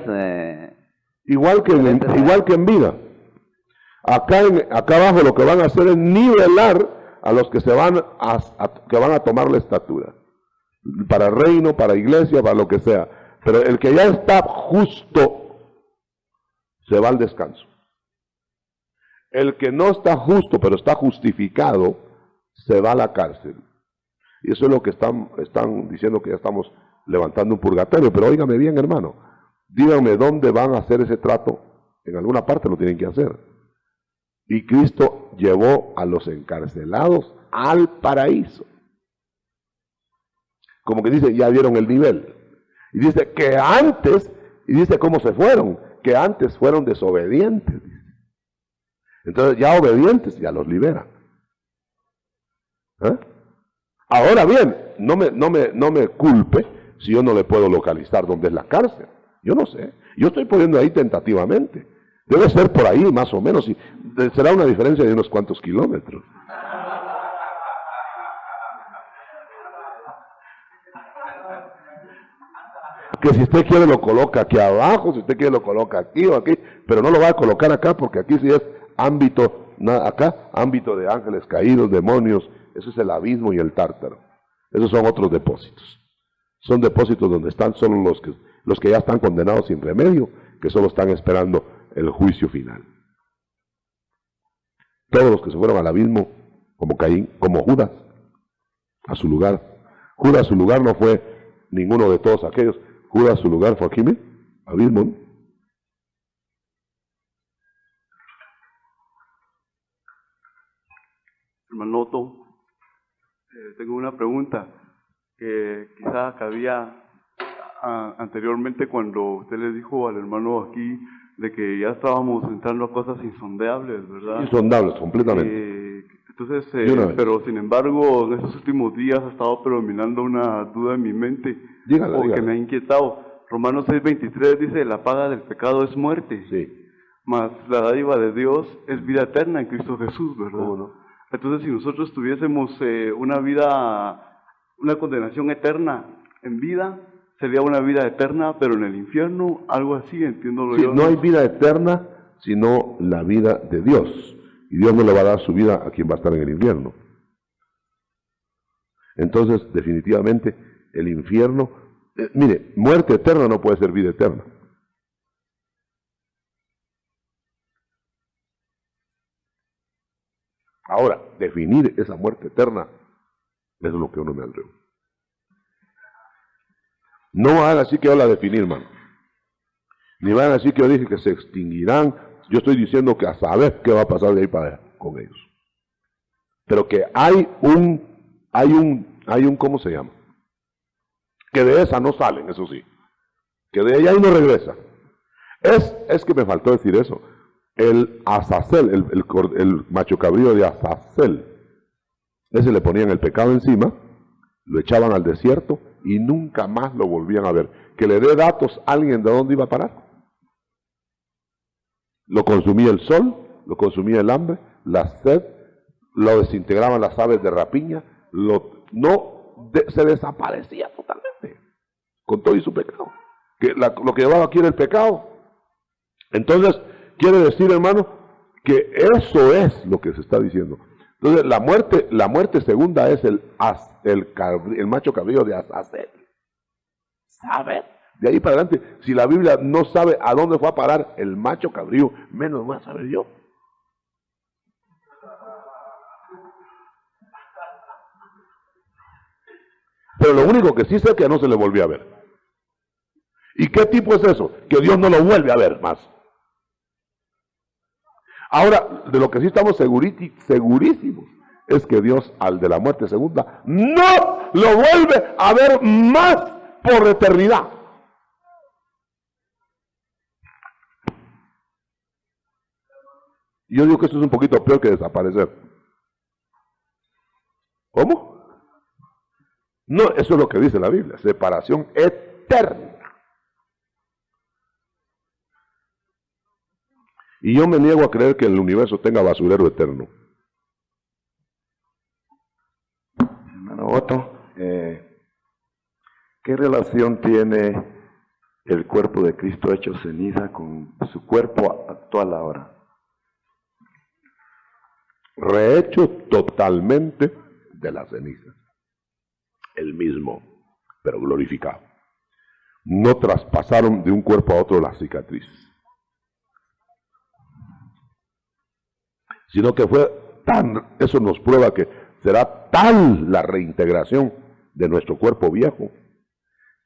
igual que en vida. Acá abajo lo que van a hacer es nivelar a los que que van a tomar la estatura. Para reino, para iglesia, para lo que sea. Pero el que ya está justo, se va al descanso. El que no está justo, pero está justificado, se va a la cárcel. Y eso es lo que están diciendo, que ya estamos levantando un purgatorio. Pero óigame bien, hermano, díganme dónde van a hacer ese trato. En alguna parte lo tienen que hacer. Y Cristo llevó a los encarcelados al paraíso. Como que dice, ya vieron el nivel. Y dice que antes, y dice cómo se fueron, que antes fueron desobedientes. Entonces ya obedientes ya los libera. ¿Eh? Ahora bien, no me culpe si yo no le puedo localizar dónde es la cárcel. Yo no sé. Yo estoy poniendo ahí tentativamente. Debe ser por ahí más o menos. Y será una diferencia de unos cuantos kilómetros. Que si usted quiere lo coloca aquí abajo, si usted quiere lo coloca aquí o aquí, pero no lo va a colocar acá porque aquí sí es ámbito, acá ámbito de ángeles caídos, demonios, eso es el abismo y el tártaro. Esos son otros depósitos. Son depósitos donde están solo los que ya están condenados sin remedio, que solo están esperando el juicio final. Todos los que se fueron al abismo, como Caín, como Judas, a su lugar. Judas, su lugar no fue ninguno de todos aquellos. Judas, su lugar fue aquí, abismo. Hermano Otto, tengo una pregunta que quizá cabía anteriormente cuando usted le dijo al hermano aquí de que ya estábamos entrando a cosas insondables, ¿verdad? Insondables, completamente. Entonces, pero sin embargo, en estos últimos días ha estado predominando una duda en mi mente, que me ha inquietado. Romanos 6:23 dice, la paga del pecado es muerte, sí, mas la dádiva de Dios es vida eterna en Cristo Jesús, ¿verdad? ¿Cómo no? Entonces, si nosotros tuviésemos una condenación eterna en vida, sería una vida eterna, pero en el infierno, algo así, entiendo yo. No hay vida eterna, sino la vida de Dios. Y Dios no le va a dar su vida a quien va a estar en el infierno. Entonces, definitivamente, el infierno, mire, muerte eterna no puede ser vida eterna. Ahora, definir esa muerte eterna es lo que uno me atrevo. No van a decir que yo la definí, hermano. Ni van a decir que yo dije que se extinguirán. Yo estoy diciendo que a saber qué va a pasar de ahí para allá con ellos. Pero que hay un, ¿cómo se llama? Que de esa no salen, eso sí. Que de ella ahí no regresa. Es que me faltó decir eso. El Azazel, el macho cabrío de Azazel, ese le ponían el pecado encima, lo echaban al desierto y nunca más lo volvían a ver. Que le dé datos a alguien de dónde iba a parar. Lo consumía el sol, lo consumía el hambre, la sed, lo desintegraban las aves de rapiña, se desaparecía totalmente, con todo y su pecado. Lo que llevaba aquí era el pecado. Entonces, quiere decir, hermano, que eso es lo que se está diciendo. Entonces, la muerte segunda es el macho cabrío de Azazel. ¿Sabe? De ahí para adelante, si la Biblia no sabe a dónde fue a parar el macho cabrío, menos voy a saber yo. Pero lo único que sí sé es que no se le volvió a ver. ¿Y qué tipo es eso? Que Dios no lo vuelve a ver más. Ahora, de lo que sí estamos segurísimos, es que Dios al de la muerte segunda no lo vuelve a ver más por eternidad. Yo digo que esto es un poquito peor que desaparecer. ¿Cómo? No, eso es lo que dice la Biblia, separación eterna. Y yo me niego a creer que el universo tenga basurero eterno. Hermano Otto, ¿qué relación tiene el cuerpo de Cristo hecho ceniza con su cuerpo actual ahora? Rehecho totalmente de la ceniza. El mismo, pero glorificado. No traspasaron de un cuerpo a otro la cicatriz, sino que fue tan, eso nos prueba que será tal la reintegración de nuestro cuerpo viejo,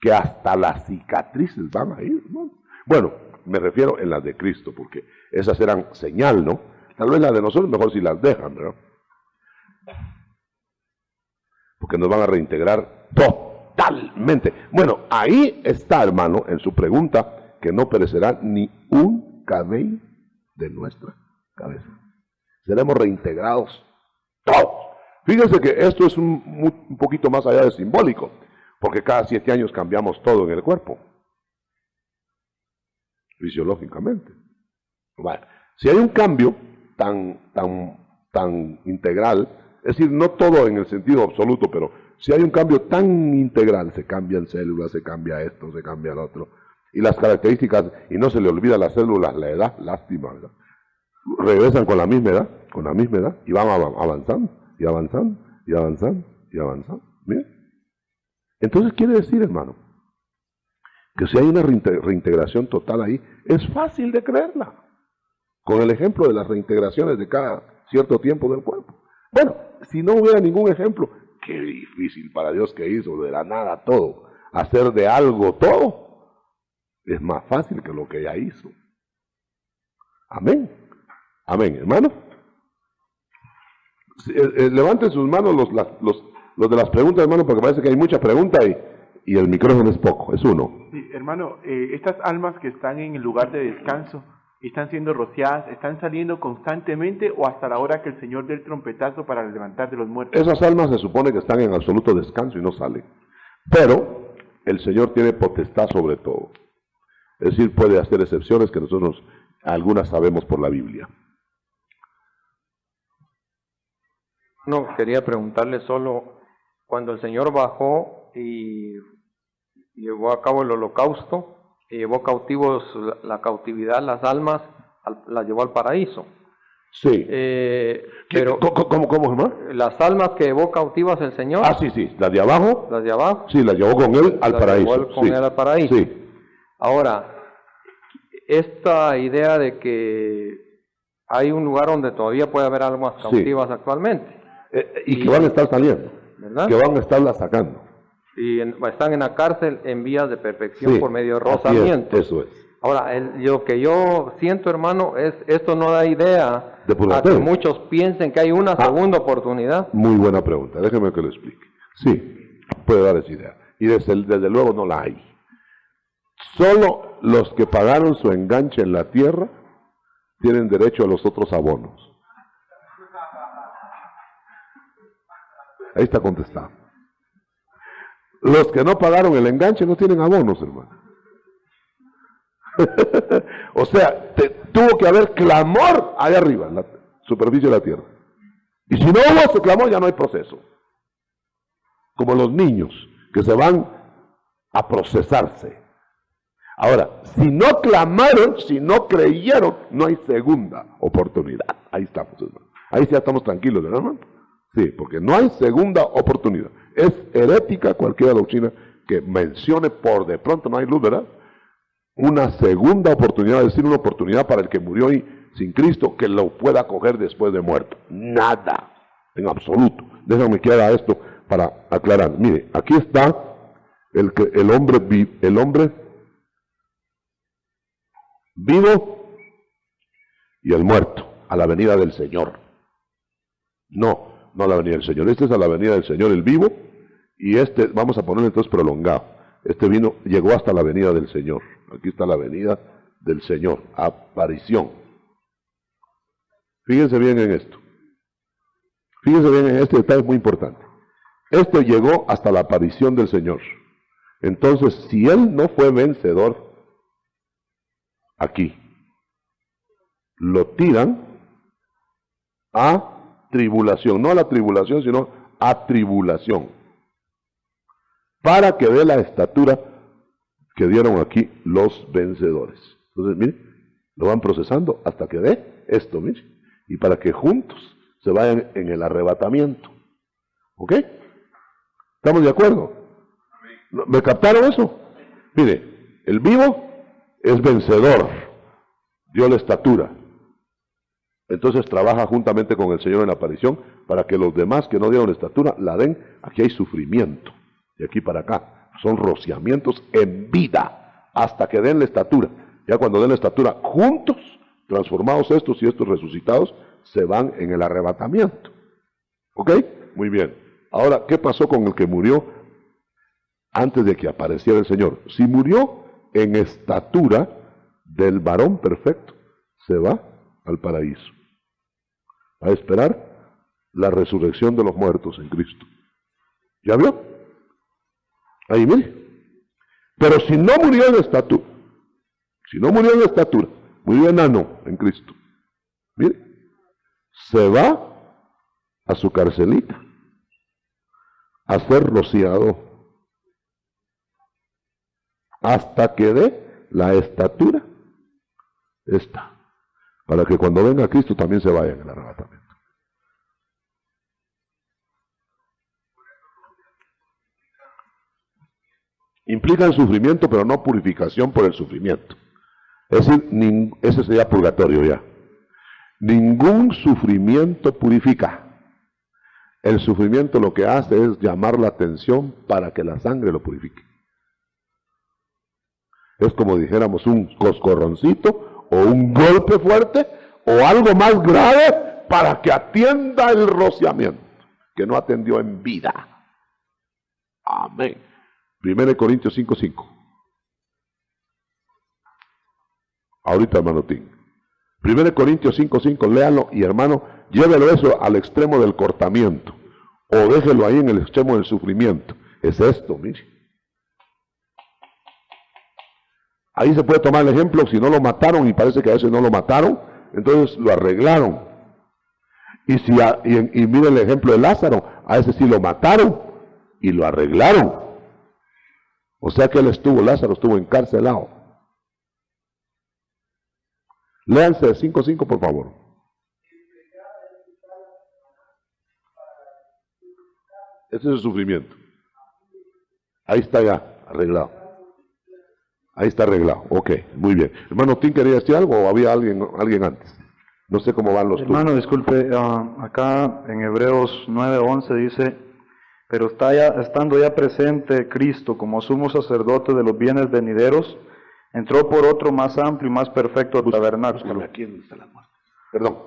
que hasta las cicatrices van a ir, ¿no? Bueno, me refiero en las de Cristo, porque esas eran señal, ¿no? Tal vez las de nosotros mejor si las dejan, ¿verdad? Porque nos van a reintegrar totalmente. Bueno, ahí está, hermano, en su pregunta, que no perecerá ni un cabello de nuestra cabeza. Seremos reintegrados todos. Fíjense que esto es un poquito más allá de simbólico, porque cada 7 años cambiamos todo en el cuerpo, fisiológicamente. Bueno, si hay un cambio tan integral, es decir, no todo en el sentido absoluto, pero si hay un cambio tan integral, se cambian células, se cambia esto, se cambia lo otro, y las características, y no se le olvida a las células la edad, lástima, ¿verdad? Regresan con la misma edad, y van avanzando, y avanzando, y avanzando, y avanzando. ¿Miren? Entonces quiere decir, hermano, que si hay una reintegración total ahí, es fácil de creerla, con el ejemplo de las reintegraciones de cada cierto tiempo del cuerpo. Bueno, si no hubiera ningún ejemplo, qué difícil para Dios que hizo de la nada todo, hacer de algo todo, es más fácil que lo que ya hizo. Amén. Amén, hermano. Levanten sus manos los de las preguntas, hermano, porque parece que hay mucha pregunta y el micrófono es poco, es uno. Sí, hermano, estas almas que están en el lugar de descanso, ¿están siendo rociadas, están saliendo constantemente o hasta la hora que el Señor dé el trompetazo para levantar de los muertos? Esas almas se supone que están en absoluto descanso y no salen. Pero el Señor tiene potestad sobre todo. Es decir, puede hacer excepciones que nosotros algunas sabemos por la Biblia. No, quería preguntarle solo, cuando el Señor bajó y llevó a cabo el holocausto, y llevó cautivos la cautividad, las almas, las llevó al paraíso. Sí. Pero ¿Cómo, hermano? Las almas que llevó cautivas el Señor. Ah, sí. ¿Las de abajo? Las de abajo. Sí, las llevó con él al paraíso. Llevó con él al paraíso. Sí. Ahora, esta idea de que hay un lugar donde todavía puede haber almas cautivas actualmente. Y que van a estar saliendo. ¿Verdad? Que van a estarlas sacando. Y están en la cárcel en vías de perfección por medio de rozamiento. Eso es. Ahora, lo que yo siento, hermano, es esto no da idea a que muchos piensen que hay una segunda oportunidad. Muy buena pregunta, déjeme que lo explique. Sí, puede dar esa idea. Y desde luego no la hay. Solo los que pagaron su enganche en la tierra tienen derecho a los otros abonos. Ahí está contestado. Los que no pagaron el enganche no tienen abonos, hermano. O sea, tuvo que haber clamor allá arriba, en la superficie de la tierra. Y si no hubo ese clamor, ya no hay proceso. Como los niños que se van a procesarse. Ahora, si no clamaron, si no creyeron, no hay segunda oportunidad. Ahí estamos, hermano. Ahí ya estamos tranquilos, ¿verdad, hermano? Sí, porque no hay segunda oportunidad. Es herética cualquier doctrina que mencione por de pronto, no hay luz, ¿verdad? Una segunda oportunidad, es decir, una oportunidad para el que murió hoy sin Cristo, que lo pueda coger después de muerto. Nada, en absoluto. Déjame que haga esto para aclarar. Mire, aquí está el hombre vivo y el muerto, a la venida del Señor. No a la venida del Señor. Este es a la venida del Señor, el vivo, y este, vamos a ponerlo entonces prolongado. Este llegó hasta la venida del Señor. Aquí está la venida del Señor, aparición. Fíjense bien en esto. Fíjense bien en este detalle, es muy importante. Esto llegó hasta la aparición del Señor. Entonces, si Él no fue vencedor, aquí, lo tiran a tribulación. No a la tribulación, sino a tribulación. Para que dé la estatura que dieron aquí los vencedores. Entonces, miren, lo van procesando hasta que dé esto, miren. Y para que juntos se vayan en el arrebatamiento. ¿Ok? ¿Estamos de acuerdo? ¿Me captaron eso? Mire, el vivo es vencedor, dio la estatura. Entonces trabaja juntamente con el Señor en la aparición para que los demás que no dieron la estatura la den. Aquí hay sufrimiento, de aquí para acá. Son rociamientos en vida hasta que den la estatura. Ya cuando den la estatura, juntos, transformados estos y estos resucitados, se van en el arrebatamiento. ¿Ok? Muy bien. Ahora, ¿qué pasó con el que murió antes de que apareciera el Señor? Si murió en estatura del varón perfecto, se va al paraíso a esperar la resurrección de los muertos en Cristo. ¿Ya vio? Ahí mire. Pero si no murió en estatura, murió enano en Cristo, mire, se va a su carcelita a ser rociado hasta que dé la estatura esta, para que cuando venga Cristo también se vaya en el arrebatamiento. Implican sufrimiento, pero no purificación por el sufrimiento. Es decir, ese sería purgatorio ya. Ningún sufrimiento purifica. El sufrimiento lo que hace es llamar la atención para que la sangre lo purifique. Es como dijéramos un coscorroncito o un golpe fuerte o algo más grave para que atienda el rociamiento que no atendió en vida. Amén. 1 Corintios 5:5. Ahorita, hermano Tim. 1 Corintios 5:5, léalo y hermano, llévelo eso al extremo del cortamiento o déjelo ahí en el extremo del sufrimiento. Es esto, mire. Ahí se puede tomar el ejemplo, si no lo mataron y parece que a veces no lo mataron, entonces lo arreglaron. Y mire el ejemplo de Lázaro, a ese sí lo mataron y lo arreglaron. O sea que Lázaro estuvo encarcelado. Léanse 5:5 por favor. Ese es el sufrimiento. Ahí está ya, arreglado. Ahí está arreglado. Ok, muy bien. Hermano Tim, ¿quería decir algo o había alguien antes? No sé cómo van los turnos. Hermano, disculpe, acá en Hebreos 9:11 dice, pero estando ya presente Cristo como sumo sacerdote de los bienes venideros, entró por otro más amplio y más perfecto tabernáculo. Aquí donde está la muerte. Perdón.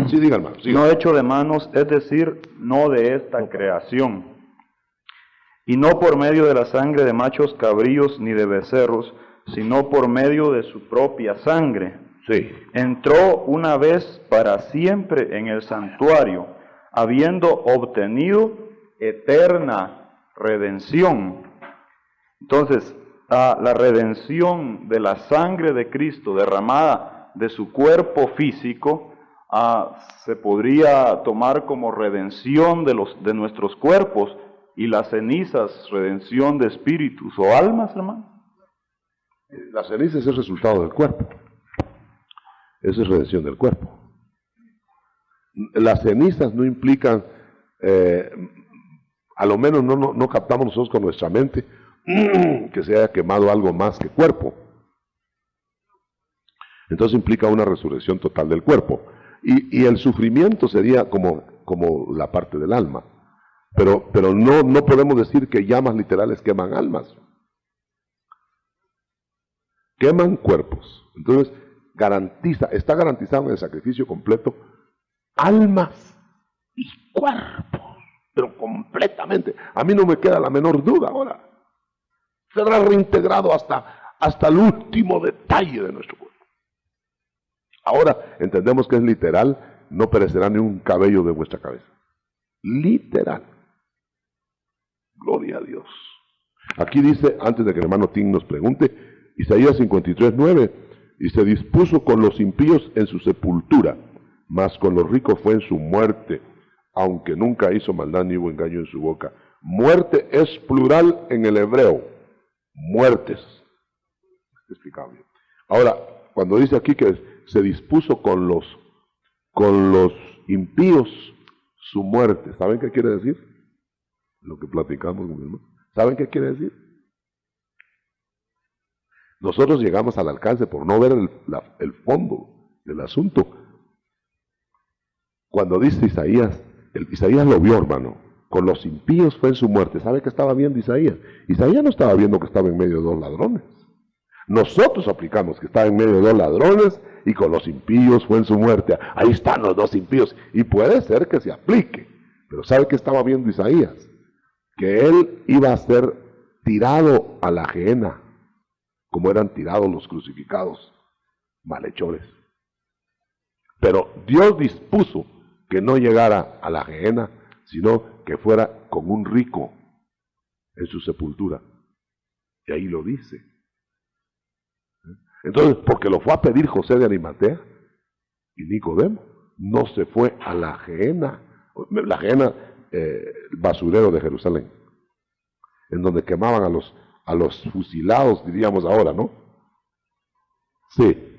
Sí, diga, hermano. Siga. No hecho de manos, es decir, no de esta creación. Y no por medio de la sangre de machos cabríos ni de becerros, sino por medio de su propia sangre. Sí. Entró una vez para siempre en el santuario, habiendo obtenido eterna redención. Entonces, la redención de la sangre de Cristo derramada de su cuerpo físico se podría tomar como redención de nuestros cuerpos, y las cenizas, redención de espíritus o almas, hermano. La ceniza es el resultado del cuerpo. Esa es redención del cuerpo. Las cenizas no implican, a lo menos no captamos nosotros con nuestra mente, que se haya quemado algo más que cuerpo. Entonces implica una resurrección total del cuerpo. Y el sufrimiento sería como la parte del alma. Pero no podemos decir que llamas literales queman almas. Queman cuerpos. Entonces está garantizado en el sacrificio completo almas y cuerpos, pero completamente. A mí no me queda la menor duda ahora. Será reintegrado hasta el último detalle de nuestro cuerpo. Ahora entendemos que es literal no perecerá ni un cabello de vuestra cabeza. Literal. Gloria a Dios. Aquí dice, antes de que el hermano Tim nos pregunte, Isaías 53:9, y se dispuso con los impíos en su sepultura, mas con los ricos fue en su muerte, aunque nunca hizo maldad ni hubo engaño en su boca. Muerte es plural en el hebreo. Muertes. Es explicable. Ahora, cuando dice aquí que se dispuso con los impíos su muerte, ¿saben qué quiere decir? Lo que platicamos con mi hermano. ¿Saben qué quiere decir? Nosotros llegamos al alcance por no ver el fondo del asunto. Cuando dice Isaías, Isaías lo vio, hermano, con los impíos fue en su muerte. ¿Sabe qué estaba viendo Isaías? Isaías no estaba viendo que estaba en medio de dos ladrones. Nosotros aplicamos que estaba en medio de dos ladrones y con los impíos fue en su muerte. Ahí están los dos impíos. Y puede ser que se aplique. Pero ¿sabe qué estaba viendo Isaías? Que él iba a ser tirado a la gehenna, como eran tirados los crucificados, malhechores. Pero Dios dispuso que no llegara a la gehenna, sino que fuera con un rico en su sepultura. Y ahí lo dice. Entonces, porque lo fue a pedir José de Arimatea y Nicodemo, no se fue a la gehenna, el basurero de Jerusalén, en donde quemaban a los fusilados, diríamos ahora, ¿no? Sí,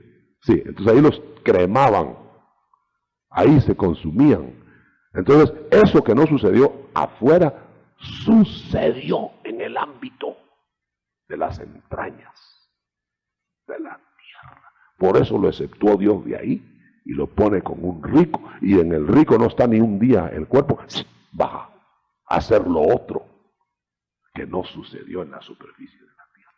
entonces ahí los cremaban, ahí se consumían. Entonces, eso que no sucedió afuera, sucedió en el ámbito de las entrañas de la tierra. Por eso lo exceptuó Dios de ahí y lo pone con un rico, y en el rico no está ni un día el cuerpo, baja a hacer lo otro que no sucedió en la superficie de la tierra.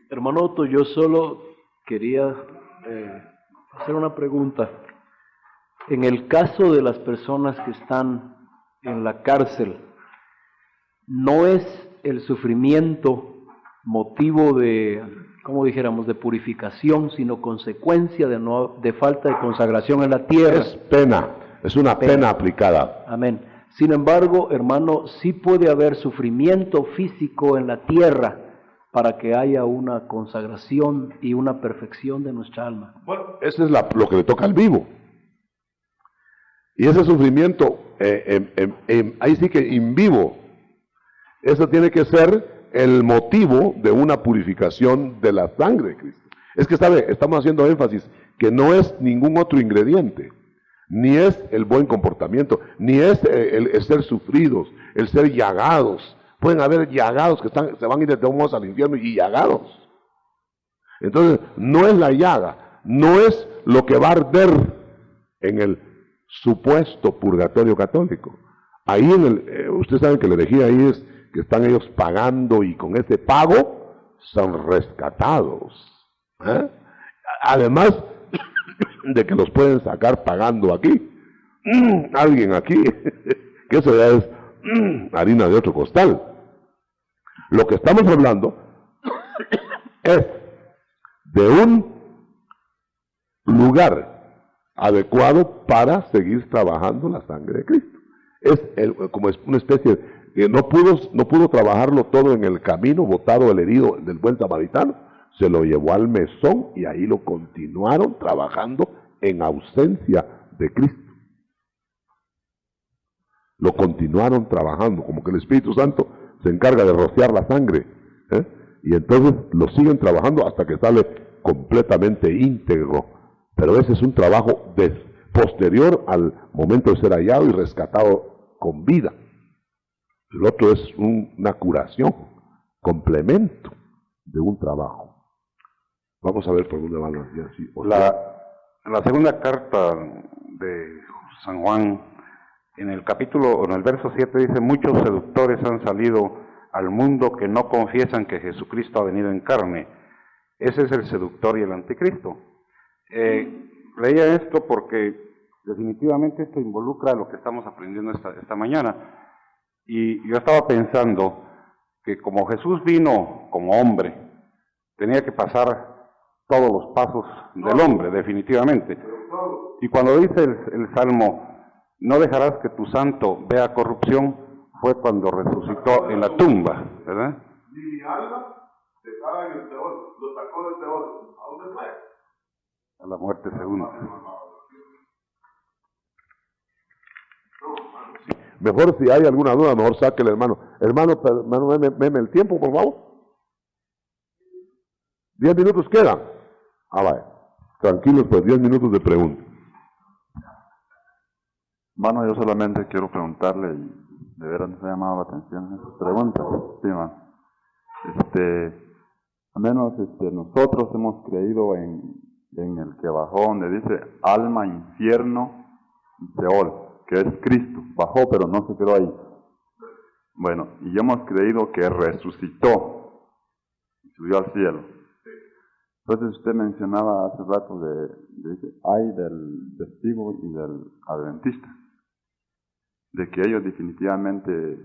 Hermano Otto, yo solo quería hacer una pregunta. En el caso de las personas que están en la cárcel, ¿no es el sufrimiento motivo de, como dijéramos, de purificación, sino consecuencia de falta de consagración en la tierra? Es pena, es una pena aplicada. Amén. Sin embargo, hermano, sí puede haber sufrimiento físico en la tierra para que haya una consagración y una perfección de nuestra alma. Bueno, eso es lo que le toca al vivo. Y ese sufrimiento, ahí sí que en vivo, eso tiene que ser el motivo de una purificación de la sangre de Cristo. Es que, ¿sabe? Estamos haciendo énfasis que no es ningún otro ingrediente, ni es el buen comportamiento, ni es el ser sufridos, el ser llagados. Pueden haber llagados que se van a ir de todos modos al infierno y llagados. Entonces, no es la llaga, no es lo que va a arder en el supuesto purgatorio católico. Ahí ustedes saben que la herejía ahí es que están ellos pagando y con ese pago son rescatados. Además de que los pueden sacar pagando aquí. Alguien aquí, que eso ya es harina de otro costal. Lo que estamos hablando es de un lugar adecuado para seguir trabajando la sangre de Cristo. Como es una especie que no pudo trabajarlo todo en el camino, botado el herido del buen samaritano, se lo llevó al mesón y ahí lo continuaron trabajando en ausencia de Cristo. Lo continuaron trabajando, como que el Espíritu Santo se encarga de rociar la sangre, y entonces lo siguen trabajando hasta que sale completamente íntegro. Pero ese es un trabajo posterior al momento de ser hallado y rescatado con vida. El otro es una curación, complemento de un trabajo. Vamos a ver por dónde van las ideas. En la segunda carta de San Juan, en el verso 7 dice: muchos seductores han salido al mundo que no confiesan que Jesucristo ha venido en carne. Ese es el seductor y el anticristo. Leía esto porque definitivamente esto involucra lo que estamos aprendiendo esta mañana. Y yo estaba pensando que como Jesús vino como hombre, tenía que pasar todos los pasos del hombre, definitivamente. Y cuando dice el Salmo, no dejarás que tu santo vea corrupción, fue cuando resucitó en la tumba, ¿verdad? Ni mi alma estaba en el Seol, lo sacó del Seol. ¿A dónde fue? A la muerte segunda. Mejor si hay alguna duda, mejor saque el hermano. Hermano, meme el tiempo, por favor. 10 minutos quedan. Vaya. Tranquilos, pues 10 minutos de pregunta. Hermano, yo solamente quiero preguntarle, y de veras nos ha llamado la atención esta pregunta. Sí, hermano. Al menos nosotros hemos creído en el que bajó, donde dice alma, infierno y Seol, que es Cristo. Bajó, pero no se quedó ahí. Bueno, y hemos creído que resucitó y subió al cielo. Entonces usted mencionaba hace rato hay del testigo y del adventista, de que ellos definitivamente,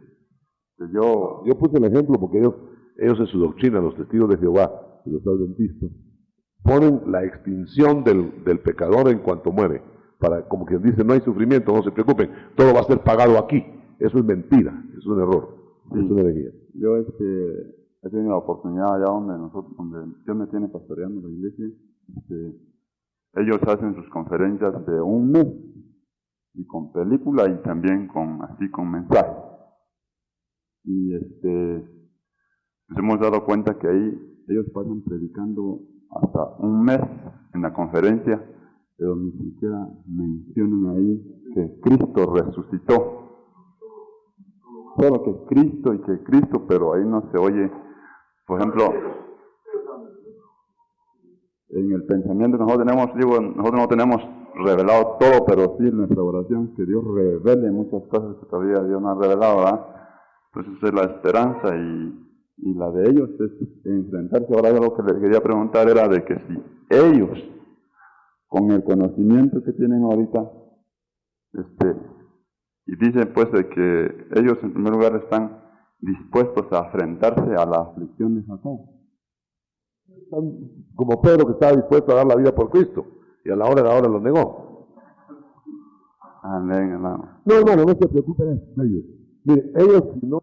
yo puse el ejemplo porque ellos en su doctrina, los testigos de Jehová y los adventistas, ponen la extinción del pecador en cuanto muere, para, como quien dice, no hay sufrimiento, no se preocupen, todo va a ser pagado aquí. Eso es mentira, es un error, sí. Es una herejía. Yo he tenido la oportunidad allá donde Dios me tiene pastoreando la iglesia, ellos hacen sus conferencias de un mes, y con película y también con mensaje. Y nos hemos dado cuenta que ahí ellos pasan predicando hasta un mes en la conferencia, pero ni siquiera mencionan ahí que Cristo resucitó. Solo que Cristo y que Cristo, pero ahí no se oye, por ejemplo, en el pensamiento que nosotros no tenemos revelado todo, pero sí en nuestra oración que Dios revele muchas cosas que todavía Dios no ha revelado, ¿verdad? Pues esa es la esperanza y la de ellos es enfrentarse. Ahora yo lo que les quería preguntar era de que si ellos, con el conocimiento que tienen ahorita, y dicen pues de que ellos en primer lugar están dispuestos a enfrentarse a las aflicciones acá. Como Pedro, que estaba dispuesto a dar la vida por Cristo, y a la hora de la hora lo negó. Amén, hermano. No, hermano, no se preocupen ellos. Mire, ellos si no